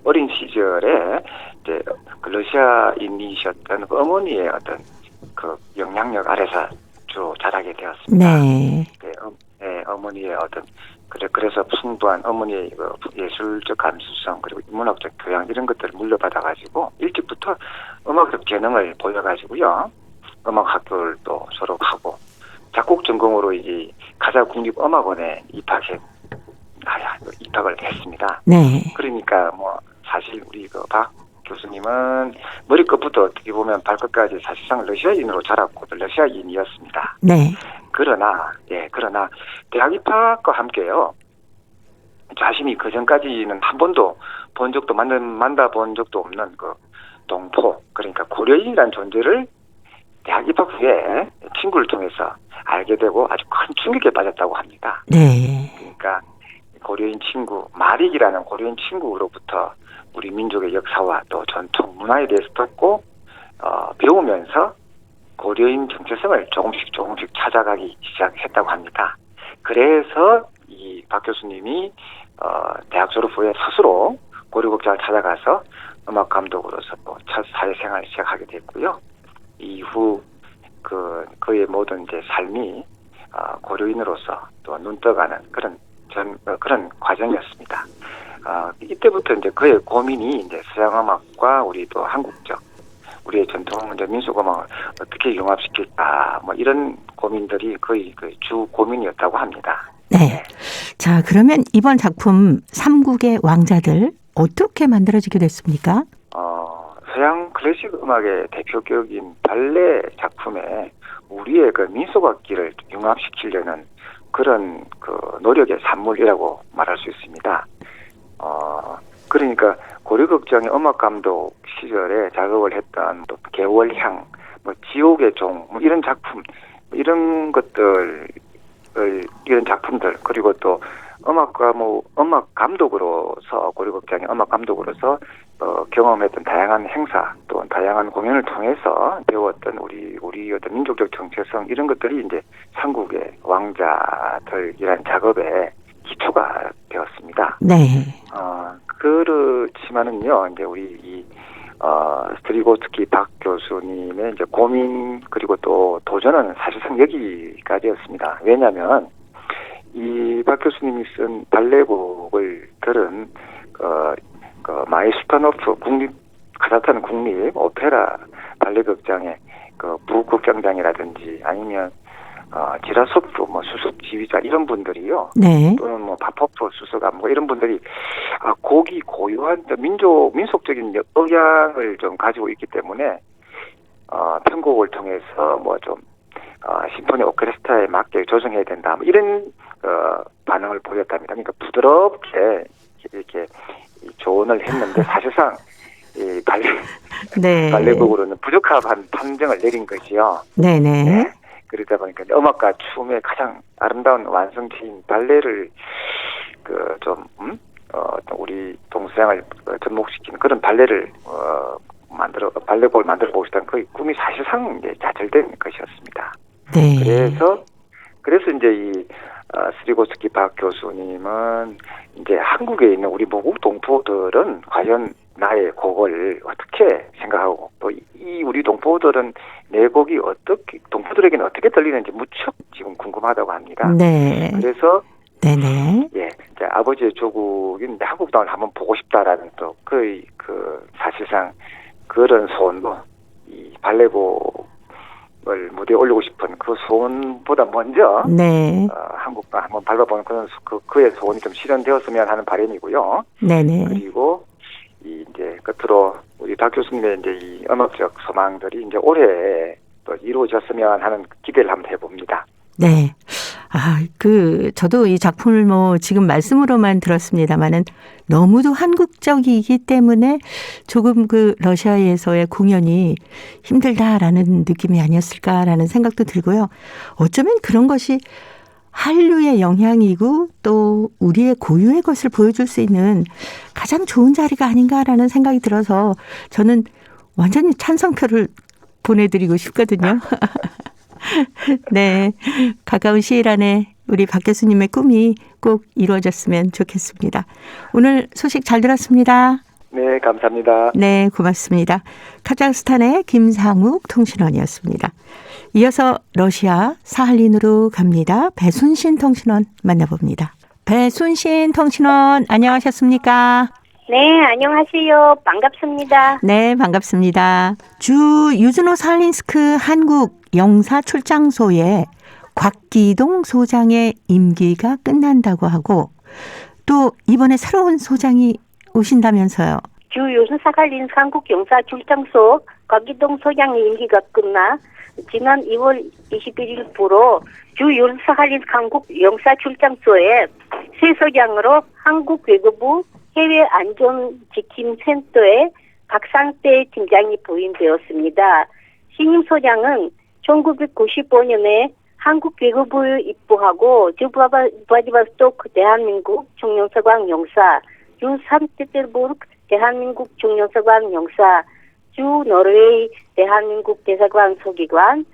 [SPEAKER 6] 어린 시절에 이제 그 러시아인이셨던 그 어머니의 어떤 그 영향력 아래서 주로 자라게 되었습니다.
[SPEAKER 1] 네.
[SPEAKER 6] 어머니의 어떤 그래서 풍부한 어머니의 그 예술적 감수성 그리고 문학적 교양 이런 것들을 물려받아가지고 일찍부터 음악적 재능을 보여가지고요. 음악 학교를 또 졸업하고 작곡 전공으로 이제 카자흐 국립음악원에 입학을 했습니다.
[SPEAKER 1] 네.
[SPEAKER 6] 그러니까 뭐 사실 우리 그 박 교수님은 머리끝부터 어떻게 보면 발끝까지 사실상 러시아인으로 자랐고 러시아인이었습니다.
[SPEAKER 1] 네.
[SPEAKER 6] 그러나 대학 입학과 함께요. 자신이 그 전까지는 한 번도 본 적도 만나본 적도 없는 그 동포 그러니까 고려인이라는 존재를 대학 입학 후에 친구를 통해서 알게 되고 아주 큰 충격에 빠졌다고 합니다.
[SPEAKER 1] 네.
[SPEAKER 6] 그러니까 고려인 친구 마릭이라는 고려인 친구로부터 우리 민족의 역사와 또 전통 문화에 대해서 듣고 배우면서 고려인 정체성을 조금씩 찾아가기 시작했다고 합니다. 그래서 이 박 교수님이 대학 졸업 후에 스스로 고려극장을 찾아가서 음악 감독으로서 또 첫 사회생활을 시작하게 됐고요. 이후 그의 모든 이제 삶이 고려인으로서 또 눈떠가는 그런 과정이었습니다. 이때부터 이제 그의 고민이 이제 서양 음악과 우리 또 한국적 우리의 전통 이제 민속 음악을 어떻게 융합시킬까 뭐 이런 고민들이 거의 그 주 고민이었다고 합니다.
[SPEAKER 1] 네. 자, 그러면 이번 작품 삼국의 왕자들 어떻게 만들어지게 됐습니까?
[SPEAKER 6] 서양 클래식 음악의 대표격인 발레 작품에 우리의 그 민속악기를 융합시키려는 그런 그 노력의 산물이라고 말할 수 있습니다. 그러니까 고려극장의 음악감독 시절에 작업을 했던 또 개월향, 뭐 지옥의 종, 뭐 이런 작품, 이런 작품들 그리고 또 음악 감독으로서 고려극장의 음악 감독으로서 경험했던 다양한 행사 또 다양한 공연을 통해서 배웠던 우리 어떤 민족적 정체성 이런 것들이 이제 삼국의 왕자들이라는 작업의 기초가 되었습니다.
[SPEAKER 1] 네.
[SPEAKER 6] 그렇지만은요, 이제 우리 이 스트리고스키 박 교수님의 이제 고민 그리고 또 도전은 사실상 여기까지였습니다. 왜냐하면 이 박 교수님이 쓴 발레곡을 들은 마이스타노프 카자흐스탄 국립 오페라 발레극장의 그 부극장장이라든지 아니면 지라소프 수석 지휘자 이런 분들이요.
[SPEAKER 1] 네.
[SPEAKER 6] 또는 바포프 수석감 이런 분들이 곡이 고유한 민속적인 억양을 좀 가지고 있기 때문에 편곡을 통해서 좀 심포니 오케스트라에 맞게 조정해야 된다. 이런 반응을 보였답니다. 그러니까 부드럽게 이렇게 조언을 했는데 사실상 이
[SPEAKER 1] 네.
[SPEAKER 6] 발레곡으로는 부적합한 판정을 내린 것이요.
[SPEAKER 1] 네네.
[SPEAKER 6] 네. 그러다 보니까 음악과 춤의 가장 아름다운 완성체인 발레를 우리 동서양을 접목시키는 그런 발레를 발레곡을 만들어 보고 싶다는 그 꿈이 사실상 이제 좌절된 것이었습니다.
[SPEAKER 1] 네.
[SPEAKER 6] 그래서 이제 이 스리고스키 박 교수님은 이제 한국에 있는 우리 모국 동포들은 과연 나의 곡을 어떻게 생각하고 또 이 우리 동포들은 내 곡이 어떻게 동포들에게는 어떻게 들리는지 무척 지금 궁금하다고 합니다.
[SPEAKER 1] 네.
[SPEAKER 6] 그래서
[SPEAKER 1] 네네.
[SPEAKER 6] 예, 이제 아버지의 조국인 한국 땅을 한번 보고 싶다라는 또 그 사실상 그런 소원도 이 발레곡을 무대에 올리고 싶은 그 소원보다 먼저
[SPEAKER 1] 네.
[SPEAKER 6] 한국 땅 한번 밟아보는 그의 소원이 좀 실현되었으면 하는 바람이고요.
[SPEAKER 1] 네네.
[SPEAKER 6] 그리고 이제 끝으로 우리 박 교수님의 이제 이 음악적 소망들이 이제 올해 또 이루어졌으면 하는 기대를 한번 해봅니다.
[SPEAKER 1] 네. 저도 이 작품을 지금 말씀으로만 들었습니다만은 너무도 한국적이기 때문에 조금 러시아에서의 공연이 힘들다라는 느낌이 아니었을까라는 생각도 들고요. 어쩌면 그런 것이 한류의 영향이고 또 우리의 고유의 것을 보여줄 수 있는 가장 좋은 자리가 아닌가라는 생각이 들어서 저는 완전히 찬성표를 보내드리고 싶거든요. 네, 가까운 시일 안에 우리 박 교수님의 꿈이 꼭 이루어졌으면 좋겠습니다. 오늘 소식 잘 들었습니다.
[SPEAKER 6] 네, 감사합니다.
[SPEAKER 1] 네, 고맙습니다. 카자흐스탄의 김상욱 통신원이었습니다. 이어서 러시아 사할린으로 갑니다. 배순신 통신원 만나봅니다. 배순신 통신원 안녕하셨습니까?
[SPEAKER 7] 네, 안녕하세요. 반갑습니다.
[SPEAKER 1] 네, 반갑습니다. 주 유즈노 살린스크 한국 영사 출장소에 곽기동 소장의 임기가 끝난다고 하고 또 이번에 새로운 소장이 오신다면서요.
[SPEAKER 7] 주 유즈노 한국 영사 출장소 곽기동 소장의 임기가 끝나 지난 2월 21일부로 주 유즈노 한국 영사 출장소에 새 소장으로 한국 외교부 해외안전지킴센터의 박상태 팀장이 부임되었습니다. 신임 소장은 1995년에 한국 외교부에 입부하고 주 블라디보스토크 대한민국 중영사관 영사, 주 산트페테르부르크 대한민국 중영사관 영사, 주 노르웨이 대한민국 대사관 소기관,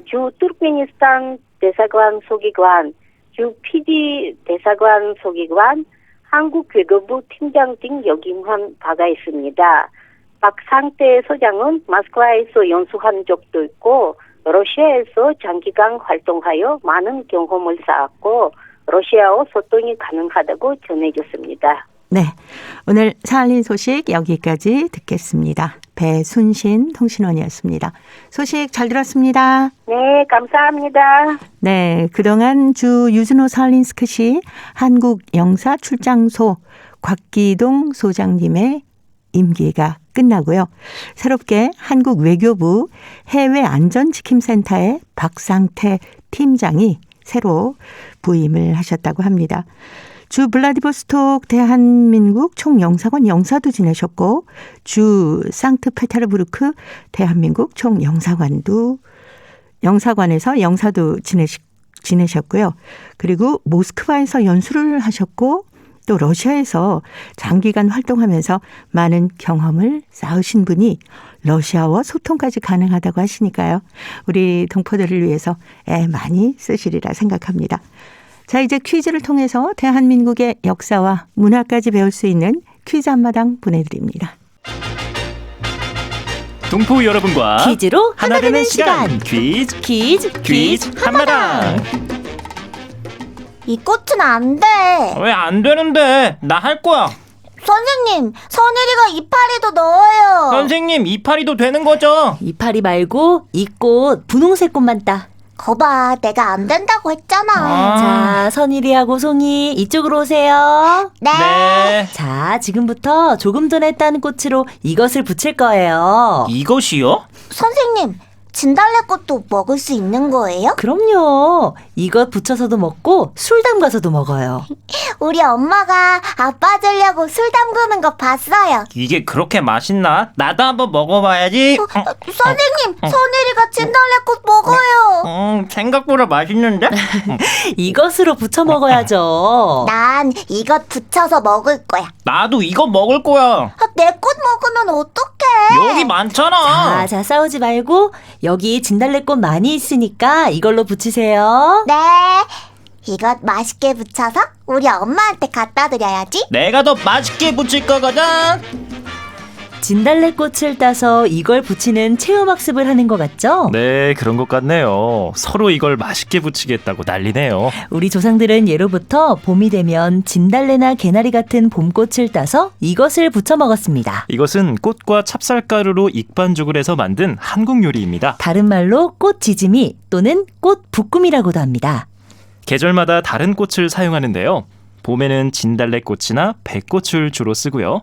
[SPEAKER 7] 주 투르크메니스탄 대사관 소기관, 주 PD 대사관 소기관, 한국 외교부 팀장 등 역임한 바가 있습니다. 박상태 소장은 모스크바에서 연수한 적도 있고 러시아에서 장기간 활동하여 많은 경험을 쌓았고 러시아어 소통이 가능하다고 전해졌습니다.
[SPEAKER 1] 네, 오늘 사할린 소식 여기까지 듣겠습니다. 배순신 통신원이었습니다. 소식 잘 들었습니다.
[SPEAKER 7] 네, 감사합니다.
[SPEAKER 1] 네, 그동안 주 유즈노 살린스크시 한국 영사 출장소 곽기동 소장님의 임기가 끝나고요. 새롭게 한국 외교부 해외안전지킴센터의 박상태 팀장이 새로 부임을 하셨다고 합니다. 주 블라디보스토크 대한민국 총영사관 영사도 지내셨고 주 상트페테르부르크 대한민국 총영사관에서 영사도 지내셨고요. 그리고 모스크바에서 연수를 하셨고 또 러시아에서 장기간 활동하면서 많은 경험을 쌓으신 분이 러시아어 소통까지 가능하다고 하시니까요. 우리 동포들을 위해서 애 많이 쓰시리라 생각합니다. 자, 이제 퀴즈를 통해서 대한민국의 역사와 문화까지 배울 수 있는 퀴즈 한마당 보내드립니다.
[SPEAKER 8] 동포 여러분과
[SPEAKER 9] 퀴즈로 하나 되는 시간.
[SPEAKER 8] 퀴즈 한마당.
[SPEAKER 9] 이 꽃은 안 돼.
[SPEAKER 8] 왜 안 되는데? 나 할 거야.
[SPEAKER 9] 선생님, 선혜리가 이파리도 넣어요.
[SPEAKER 8] 선생님, 이파리도 되는 거죠?
[SPEAKER 10] 이파리 말고 이 꽃 분홍색 꽃만 따.
[SPEAKER 9] 거봐, 내가 안 된다고 했잖아.
[SPEAKER 10] 자, 선일이하고 송이 이쪽으로 오세요.
[SPEAKER 9] 네.
[SPEAKER 10] 자, 지금부터 조금 전에 딴 꽃으로 이것을 붙일 거예요.
[SPEAKER 8] 이것이요?
[SPEAKER 9] 선생님, 진달래꽃도 먹을 수 있는 거예요?
[SPEAKER 10] 그럼요. 이것 부쳐서도 먹고 술 담가서도 먹어요.
[SPEAKER 9] 우리 엄마가 아빠 주려고 술 담그는 거 봤어요.
[SPEAKER 8] 이게 그렇게 맛있나? 나도 한번 먹어봐야지.
[SPEAKER 9] 선생님, 선일이가 진달래꽃 먹어요.
[SPEAKER 8] 생각보다 맛있는데?
[SPEAKER 10] 이것으로 부쳐 먹어야죠.
[SPEAKER 9] 난 이것 부쳐서 먹을 거야.
[SPEAKER 8] 나도 이거 먹을 거야.
[SPEAKER 9] 내 꽃 먹으면 어떡해?
[SPEAKER 8] 여기 많잖아.
[SPEAKER 10] 자, 싸우지 말고 여기 진달래꽃 많이 있으니까 이걸로 부치세요.
[SPEAKER 9] 네. 이것 맛있게 부쳐서 우리 엄마한테 갖다 드려야지.
[SPEAKER 8] 내가 더 맛있게 부칠 거거든.
[SPEAKER 10] 진달래꽃을 따서 이걸 부치는 체험학습을 하는 것 같죠?
[SPEAKER 5] 네, 그런 것 같네요. 서로 이걸 맛있게 부치겠다고 난리네요.
[SPEAKER 10] 우리 조상들은 예로부터 봄이 되면 진달래나 개나리 같은 봄꽃을 따서 이것을 부쳐 먹었습니다.
[SPEAKER 5] 이것은 꽃과 찹쌀가루로 익반죽을 해서 만든 한국 요리입니다.
[SPEAKER 10] 다른 말로 꽃지짐이 또는 꽃볶음이라고도 합니다.
[SPEAKER 5] 계절마다 다른 꽃을 사용하는데요. 봄에는 진달래꽃이나 백꽃을 주로 쓰고요.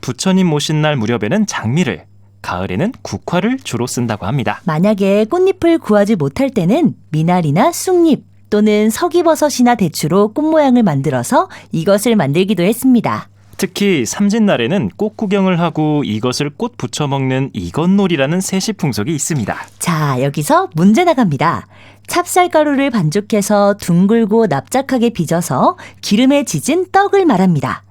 [SPEAKER 5] 부처님 모신 날 무렵에는 장미를, 가을에는 국화를 주로 쓴다고 합니다.
[SPEAKER 10] 만약에 꽃잎을 구하지 못할 때는 미나리나 쑥잎 또는 서기버섯이나 대추로 꽃 모양을 만들어서 이것을 만들기도 했습니다.
[SPEAKER 5] 특히 삼진날에는 꽃 구경을 하고 이것을 꽃 부쳐 먹는 이것놀이라는 세시 풍속이 있습니다.
[SPEAKER 10] 자, 여기서 문제 나갑니다. 찹쌀가루를 반죽해서 둥글고 납작하게 빚어서 기름에 지진 떡을 말합니다.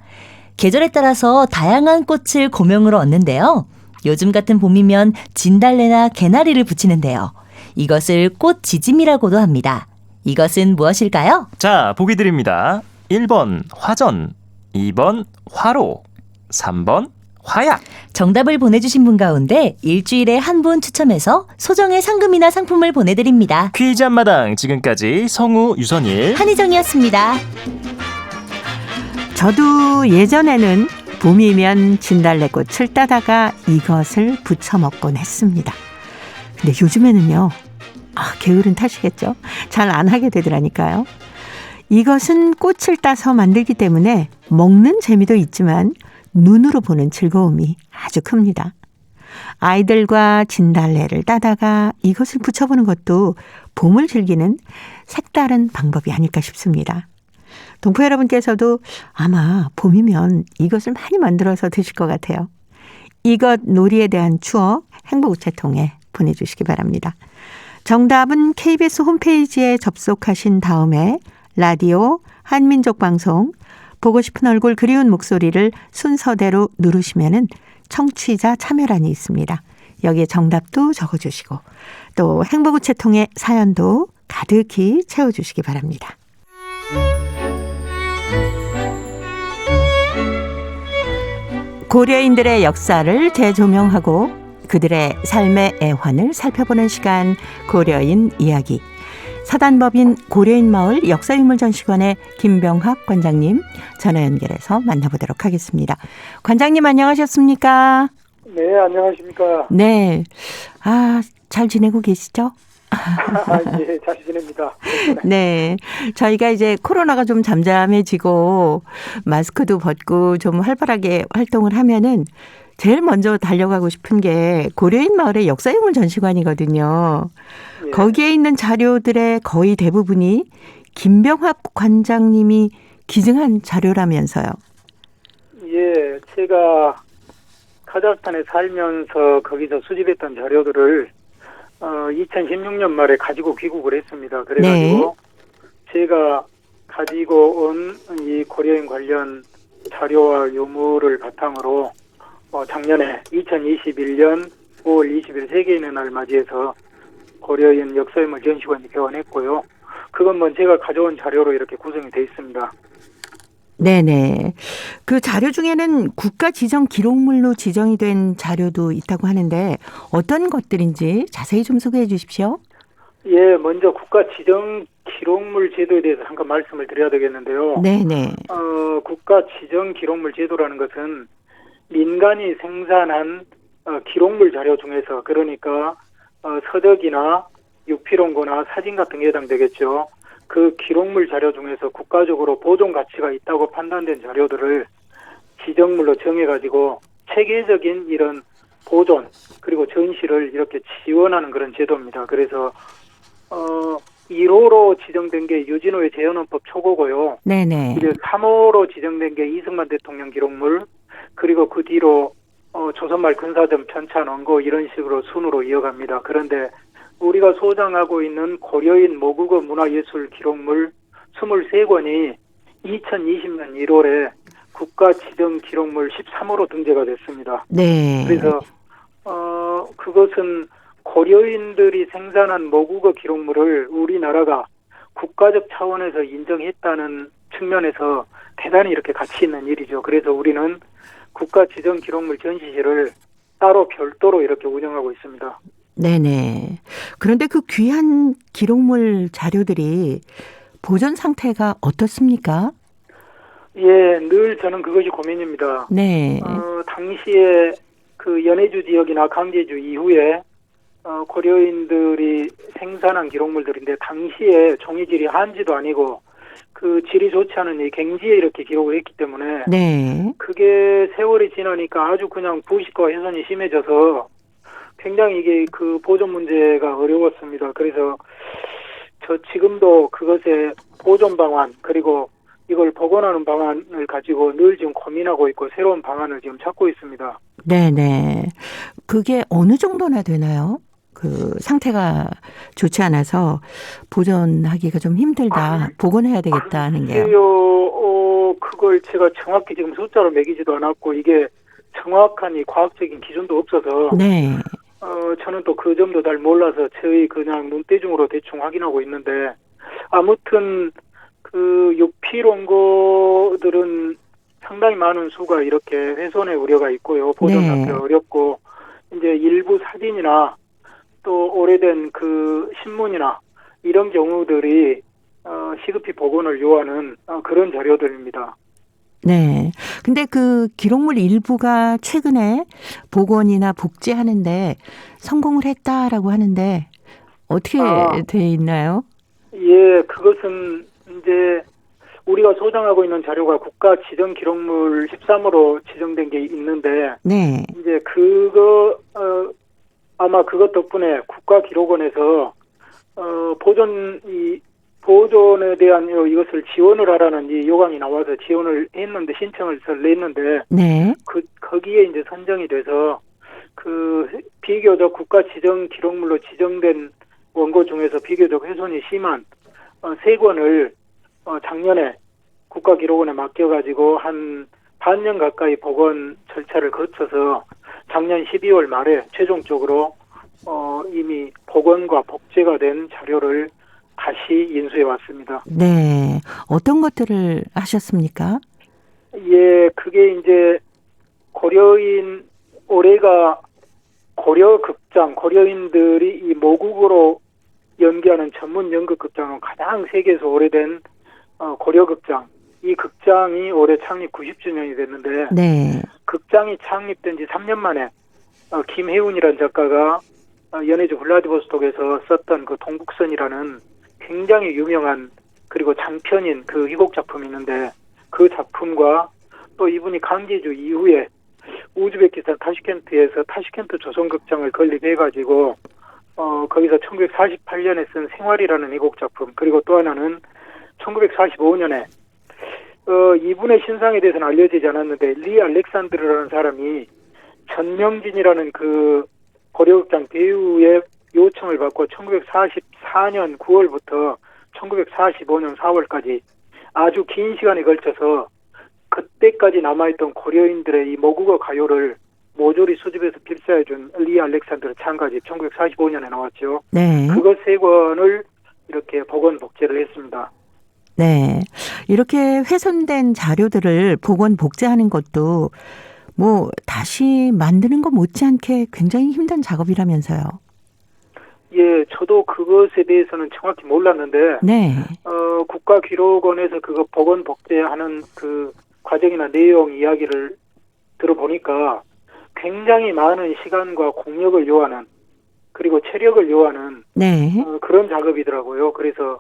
[SPEAKER 10] 계절에 따라서 다양한 꽃을 고명으로 얻는데요. 요즘 같은 봄이면 진달래나 개나리를 부치는데요. 이것을 꽃지짐이라고도 합니다. 이것은 무엇일까요?
[SPEAKER 5] 자, 보기 드립니다. 1번 화전, 2번 화로, 3번 화약.
[SPEAKER 10] 정답을 보내주신 분 가운데 일주일에 한 분 추첨해서 소정의 상금이나 상품을 보내드립니다.
[SPEAKER 5] 퀴즈 한마당, 지금까지 성우 유선일,
[SPEAKER 10] 한희정이었습니다.
[SPEAKER 1] 저도 예전에는 봄이면 진달래꽃을 따다가 이것을 부쳐 먹곤 했습니다. 근데 요즘에는요, 게으른 탓이겠죠. 잘 안 하게 되더라니까요. 이것은 꽃을 따서 만들기 때문에 먹는 재미도 있지만 눈으로 보는 즐거움이 아주 큽니다. 아이들과 진달래를 따다가 이것을 붙여보는 것도 봄을 즐기는 색다른 방법이 아닐까 싶습니다. 동포 여러분께서도 아마 봄이면 이것을 많이 만들어서 드실 것 같아요. 이것 놀이에 대한 추억 행복우체통에 보내주시기 바랍니다. 정답은 KBS 홈페이지에 접속하신 다음에 라디오 한민족방송 보고 싶은 얼굴 그리운 목소리를 순서대로 누르시면은 청취자 참여란이 있습니다. 여기에 정답도 적어주시고 또 행복우체통에 사연도 가득히 채워주시기 바랍니다. 고려인들의 역사를 재조명하고 그들의 삶의 애환을 살펴보는 시간, 고려인 이야기. 사단법인 고려인마을 역사유물전시관의 김병학 관장님 전화 연결해서 만나보도록 하겠습니다. 관장님 안녕하셨습니까?
[SPEAKER 11] 네, 안녕하십니까?
[SPEAKER 1] 네. 잘 지내고 계시죠?
[SPEAKER 11] 예, 잘 지냅니다.
[SPEAKER 1] 네. 저희가 이제 코로나가 좀 잠잠해지고 마스크도 벗고 좀 활발하게 활동을 하면은 제일 먼저 달려가고 싶은 게 고려인 마을의 역사유물 전시관이거든요.
[SPEAKER 11] 예.
[SPEAKER 1] 거기에 있는 자료들의 거의 대부분이 김병학 관장님이 기증한 자료라면서요.
[SPEAKER 11] 예, 제가 카자흐스탄에 살면서 거기서 수집했던 자료들을 2016년 말에 가지고 귀국을 했습니다. 그래가지고 제가 가지고 온 이 고려인 관련 자료와 유물을 바탕으로 작년에 2021년 5월 20일 세계인의 날 맞이해서 고려인 역사유물 전시관이 개원했고요. 그건 뭐 제가 가져온 자료로 이렇게 구성이 되어 있습니다.
[SPEAKER 1] 네네. 그 자료 중에는 국가 지정 기록물로 지정이 된 자료도 있다고 하는데 어떤 것들인지 자세히 좀 소개해 주십시오.
[SPEAKER 11] 예, 먼저 국가 지정 기록물 제도에 대해서 잠깐 말씀을 드려야 되겠는데요.
[SPEAKER 1] 네네.
[SPEAKER 11] 국가 지정 기록물 제도라는 것은 민간이 생산한 기록물 자료 중에서, 그러니까 서적이나 육필원고나 사진 같은 게 해당되겠죠. 그 기록물 자료 중에서 국가적으로 보존 가치가 있다고 판단된 자료들을 지정물로 정해가지고 체계적인 이런 보존 그리고 전시를 이렇게 지원하는 그런 제도입니다. 그래서 1호로 지정된 게 유진호의 재헌헌법 초고고요.
[SPEAKER 1] 네네.
[SPEAKER 11] 이제 3호로 지정된 게 이승만 대통령 기록물, 그리고 그 뒤로 조선말 근사점 편찬 원고 이런 식으로 순으로 이어갑니다. 그런데 우리가 소장하고 있는 고려인 모국어 문화예술 기록물 23권이 2020년 1월에 국가 지정 기록물 13호로 등재가 됐습니다.
[SPEAKER 1] 네.
[SPEAKER 11] 그래서 그것은 고려인들이 생산한 모국어 기록물을 우리나라가 국가적 차원에서 인정했다는 측면에서 대단히 이렇게 가치 있는 일이죠. 그래서 우리는 국가 지정 기록물 전시실을 따로 별도로 이렇게 운영하고 있습니다.
[SPEAKER 1] 네네. 그런데 그 귀한 기록물 자료들이 보존 상태가 어떻습니까?
[SPEAKER 11] 예, 늘 저는 그것이 고민입니다.
[SPEAKER 1] 네.
[SPEAKER 11] 당시에 그 연해주 지역이나 강제주 이후에 고려인들이 생산한 기록물들인데 당시에 종이질이 한지도 아니고 그 질이 좋지 않은 이 갱지에 이렇게 기록을 했기 때문에
[SPEAKER 1] 네.
[SPEAKER 11] 그게 세월이 지나니까 아주 그냥 부식과 훼손이 심해져서 굉장히 이게 그 보존 문제가 어려웠습니다. 그래서 저 지금도 그것의 보존 방안 그리고 이걸 복원하는 방안을 가지고 늘 지금 고민하고 있고 새로운 방안을 지금 찾고 있습니다.
[SPEAKER 1] 네네. 그게 어느 정도나 되나요? 그 상태가 좋지 않아서 보존하기가 좀 힘들다. 복원해야 되겠다 하는 게요.
[SPEAKER 11] 그걸 제가 정확히 지금 숫자로 매기지도 않았고 이게 정확한 이 과학적인 기준도 없어서
[SPEAKER 1] 네.
[SPEAKER 11] 저는 또 그 점도 잘 몰라서 저희 그냥 눈대중으로 대충 확인하고 있는데 아무튼 그 육필 원고들은 상당히 많은 수가 이렇게 훼손의 우려가 있고요. 보존 상태가 어렵고 이제 일부 사진이나 또 오래된 그 신문이나 이런 경우들이 시급히 복원을 요하는 그런 자료들입니다.
[SPEAKER 1] 네. 근데 그 기록물 일부가 최근에 복원이나 복제하는데 성공을 했다라고 하는데 어떻게 돼 있나요?
[SPEAKER 11] 예, 그것은 이제 우리가 소장하고 있는 자료가 국가 지정 기록물 13호로 지정된 게 있는데
[SPEAKER 1] 네.
[SPEAKER 11] 이제 그거 아마 그것 덕분에 국가기록원에서 보존에 대한 이것을 지원을 하라는 이 요강이 나와서 지원을 했는데 신청을 냈는데
[SPEAKER 1] 네.
[SPEAKER 11] 거기에 이제 선정이 돼서 그 비교적 국가 지정 기록물로 지정된 원고 중에서 비교적 훼손이 심한 3권을 작년에 국가기록원에 맡겨가지고 한 반년 가까이 복원 절차를 거쳐서 작년 12월 말에 최종적으로 이미 복원과 복제가 된 자료를 다시 인수해 왔습니다.
[SPEAKER 1] 네. 어떤 것들을 하셨습니까?
[SPEAKER 11] 예, 그게 이제 올해가 고려극장, 고려인들이 이 모국어로 연기하는 전문 연극극장은 가장 세계에서 오래된 고려극장. 이 극장이 올해 창립 90주년이 됐는데
[SPEAKER 1] 네.
[SPEAKER 11] 극장이 창립된 지 3년 만에 김혜운이라는 작가가 연해주 블라디보스톡에서 썼던 그 동북선이라는 굉장히 유명한 그리고 장편인 그 희곡 작품이 있는데 그 작품과 또 이분이 강제주 이후에 우즈베키스탄 타슈켄트에서 타슈켄트 조선극장을 건립해가지고 거기서 1948년에 쓴 생활이라는 희곡 작품 그리고 또 하나는 1945년에 이분의 신상에 대해서는 알려지지 않았는데 리 알렉산드르라는 사람이 전명진이라는 그 고려극장 배우의 요청을 받고 1944년 9월부터 1945년 4월까지 아주 긴 시간에 걸쳐서 그때까지 남아있던 고려인들의 이 모국어 가요를 모조리 수집해서 필사해준 리 알렉산드르 창가집 1945년에 나왔죠.
[SPEAKER 1] 네.
[SPEAKER 11] 그것 3권을 이렇게 복원 복제를 했습니다.
[SPEAKER 1] 네. 이렇게 훼손된 자료들을 복원 복제하는 것도 뭐 다시 만드는 것 못지않게 굉장히 힘든 작업이라면서요.
[SPEAKER 11] 예, 저도 그것에 대해서는 정확히 몰랐는데
[SPEAKER 1] 네.
[SPEAKER 11] 국가기록원에서 그거 복원 복제하는 그 과정이나 내용 이야기를 들어보니까 굉장히 많은 시간과 공력을 요하는 그리고 체력을 요하는
[SPEAKER 1] 네.
[SPEAKER 11] 그런 작업이더라고요. 그래서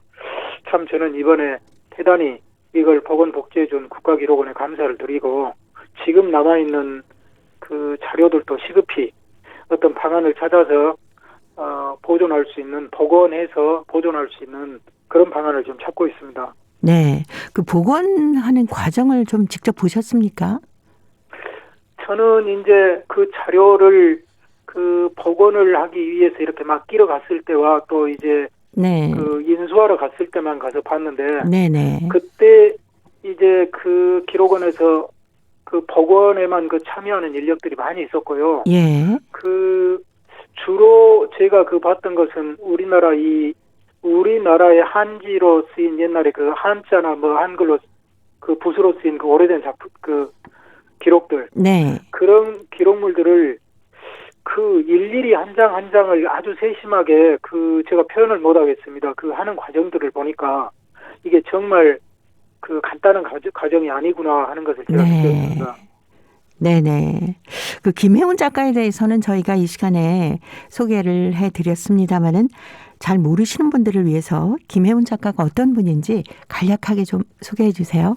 [SPEAKER 11] 참 저는 이번에 대단히 이걸 복원 복제해준 국가기록원에 감사를 드리고 지금 남아있는 그 자료들도 시급히 어떤 방안을 찾아서 보존할 수 있는, 복원해서 보존할 수 있는 그런 방안을 좀 찾고 있습니다.
[SPEAKER 1] 네. 그 복원하는 과정을 좀 직접 보셨습니까?
[SPEAKER 11] 저는 이제 그 자료를 그 복원을 하기 위해서 이렇게 맡기러 갔을 때와 또 이제
[SPEAKER 1] 네.
[SPEAKER 11] 그 인수하러 갔을 때만 가서 봤는데
[SPEAKER 1] 네네.
[SPEAKER 11] 그때 이제 그 기록원에서 그 복원에만 그 참여하는 인력들이 많이 있었고요.
[SPEAKER 1] 예.
[SPEAKER 11] 그 주로 제가 그 봤던 것은 우리나라의 한지로 쓰인 옛날에 그 한자나 뭐 한글로 그 붓으로 쓰인 그 오래된 작품 그 기록들.
[SPEAKER 1] 네.
[SPEAKER 11] 그런 기록물들을 그 일일이 한 장 한 장을 아주 세심하게 그 제가 표현을 못 하겠습니다. 그 하는 과정들을 보니까 이게 정말 그 간단한 과정이 아니구나 하는 것을 제가 느꼈습니다.
[SPEAKER 1] 네네. 그 김혜운 작가에 대해서는 저희가 이 시간에 소개를 해드렸습니다마는 잘 모르시는 분들을 위해서 김혜운 작가가 어떤 분인지 간략하게 좀 소개해 주세요.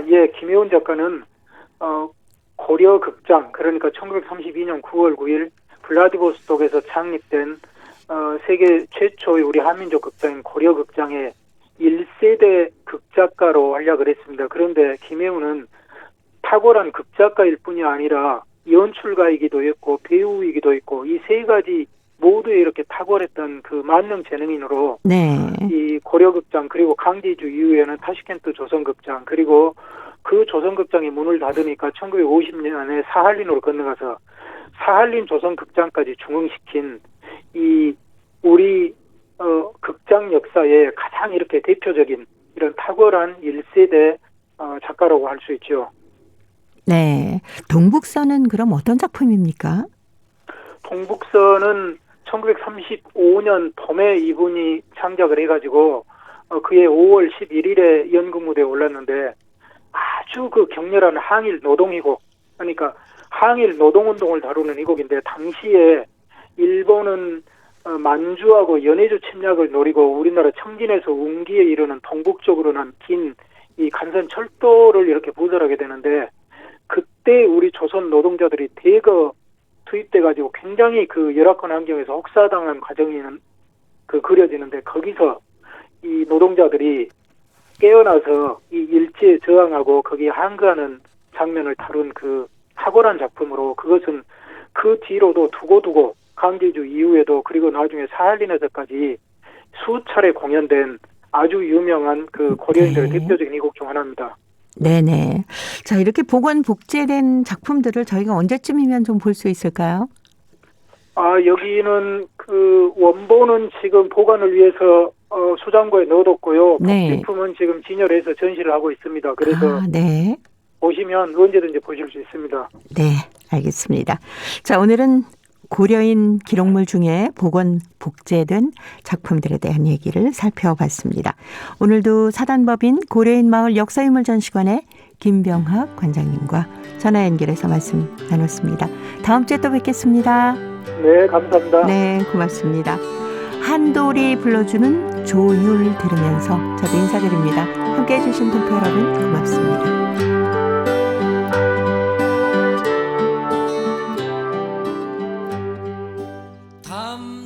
[SPEAKER 11] 예. 김혜운 작가는 고려 극장, 그러니까 1932년 9월 9일 블라디보스톡에서 창립된 세계 최초의 우리 한민족 극장인 고려 극장의 1세대 극작가로 활약을 했습니다. 그런데 김혜운은 탁월한 극작가일 뿐이 아니라 연출가이기도 했고 배우이기도 했고 이 세 가지 모두에 이렇게 탁월했던 그 만능 재능인으로
[SPEAKER 1] 네.
[SPEAKER 11] 이 고려극장 그리고 강제주 이후에는 타슈켄트 조선극장 그리고 그 조선극장이 문을 닫으니까 1950년에 사할린으로 건너가서 사할린 조선극장까지 중흥시킨 이 우리 극장 역사의 가장 이렇게 대표적인 이런 탁월한 1세대 작가라고 할 수 있죠.
[SPEAKER 1] 네. 동북서는 그럼 어떤 작품입니까?
[SPEAKER 11] 동북서는 1935년 봄에 이분이 창작을 해가지고 그해 5월 11일에 연극무대에 올랐는데 아주 그 격렬한 항일 노동이고 그러니까 항일 노동운동을 다루는 이 곡인데 당시에 일본은 만주하고 연해주 침략을 노리고 우리나라 청진에서 웅기에 이르는 동북쪽으로는 긴 이 간선 철도를 이렇게 부설하게 되는데 그때 우리 조선 노동자들이 대거 투입돼가지고 굉장히 그 열악한 환경에서 혹사당한 과정이 그려지는데 거기서 이 노동자들이 깨어나서 이 일제에 저항하고 거기에 항거하는 장면을 다룬 그 탁월한 작품으로 그것은 그 뒤로도 두고두고 강제주 이후에도 그리고 나중에 사할린에서까지 수차례 공연된 아주 유명한 그 고려인들의 대표적인 이 곡 중 하나입니다.
[SPEAKER 1] 네네. 자, 이렇게 복원 복제된 작품들을 저희가 언제쯤이면 좀 볼 수 있을까요?
[SPEAKER 11] 여기는 그 원본은 지금 보관을 위해서 수장고에 넣어뒀고요.
[SPEAKER 1] 네.
[SPEAKER 11] 복제품은 지금 진열해서 전시를 하고 있습니다. 그래서
[SPEAKER 1] 네.
[SPEAKER 11] 보시면 언제든지 보실 수 있습니다.
[SPEAKER 1] 네, 알겠습니다. 자, 오늘은 고려인 기록물 중에 복원 복제된 작품들에 대한 얘기를 살펴봤습니다. 오늘도 사단법인 고려인 마을 역사유물 전시관의 김병학 관장님과 전화 연결해서 말씀 나눴습니다. 다음 주에 또 뵙겠습니다.
[SPEAKER 11] 네, 감사합니다.
[SPEAKER 1] 네, 고맙습니다. 한돌이 불러주는 조율 들으면서 저도 인사드립니다. 함께해 주신 동포 여러분 고맙습니다.
[SPEAKER 12] 담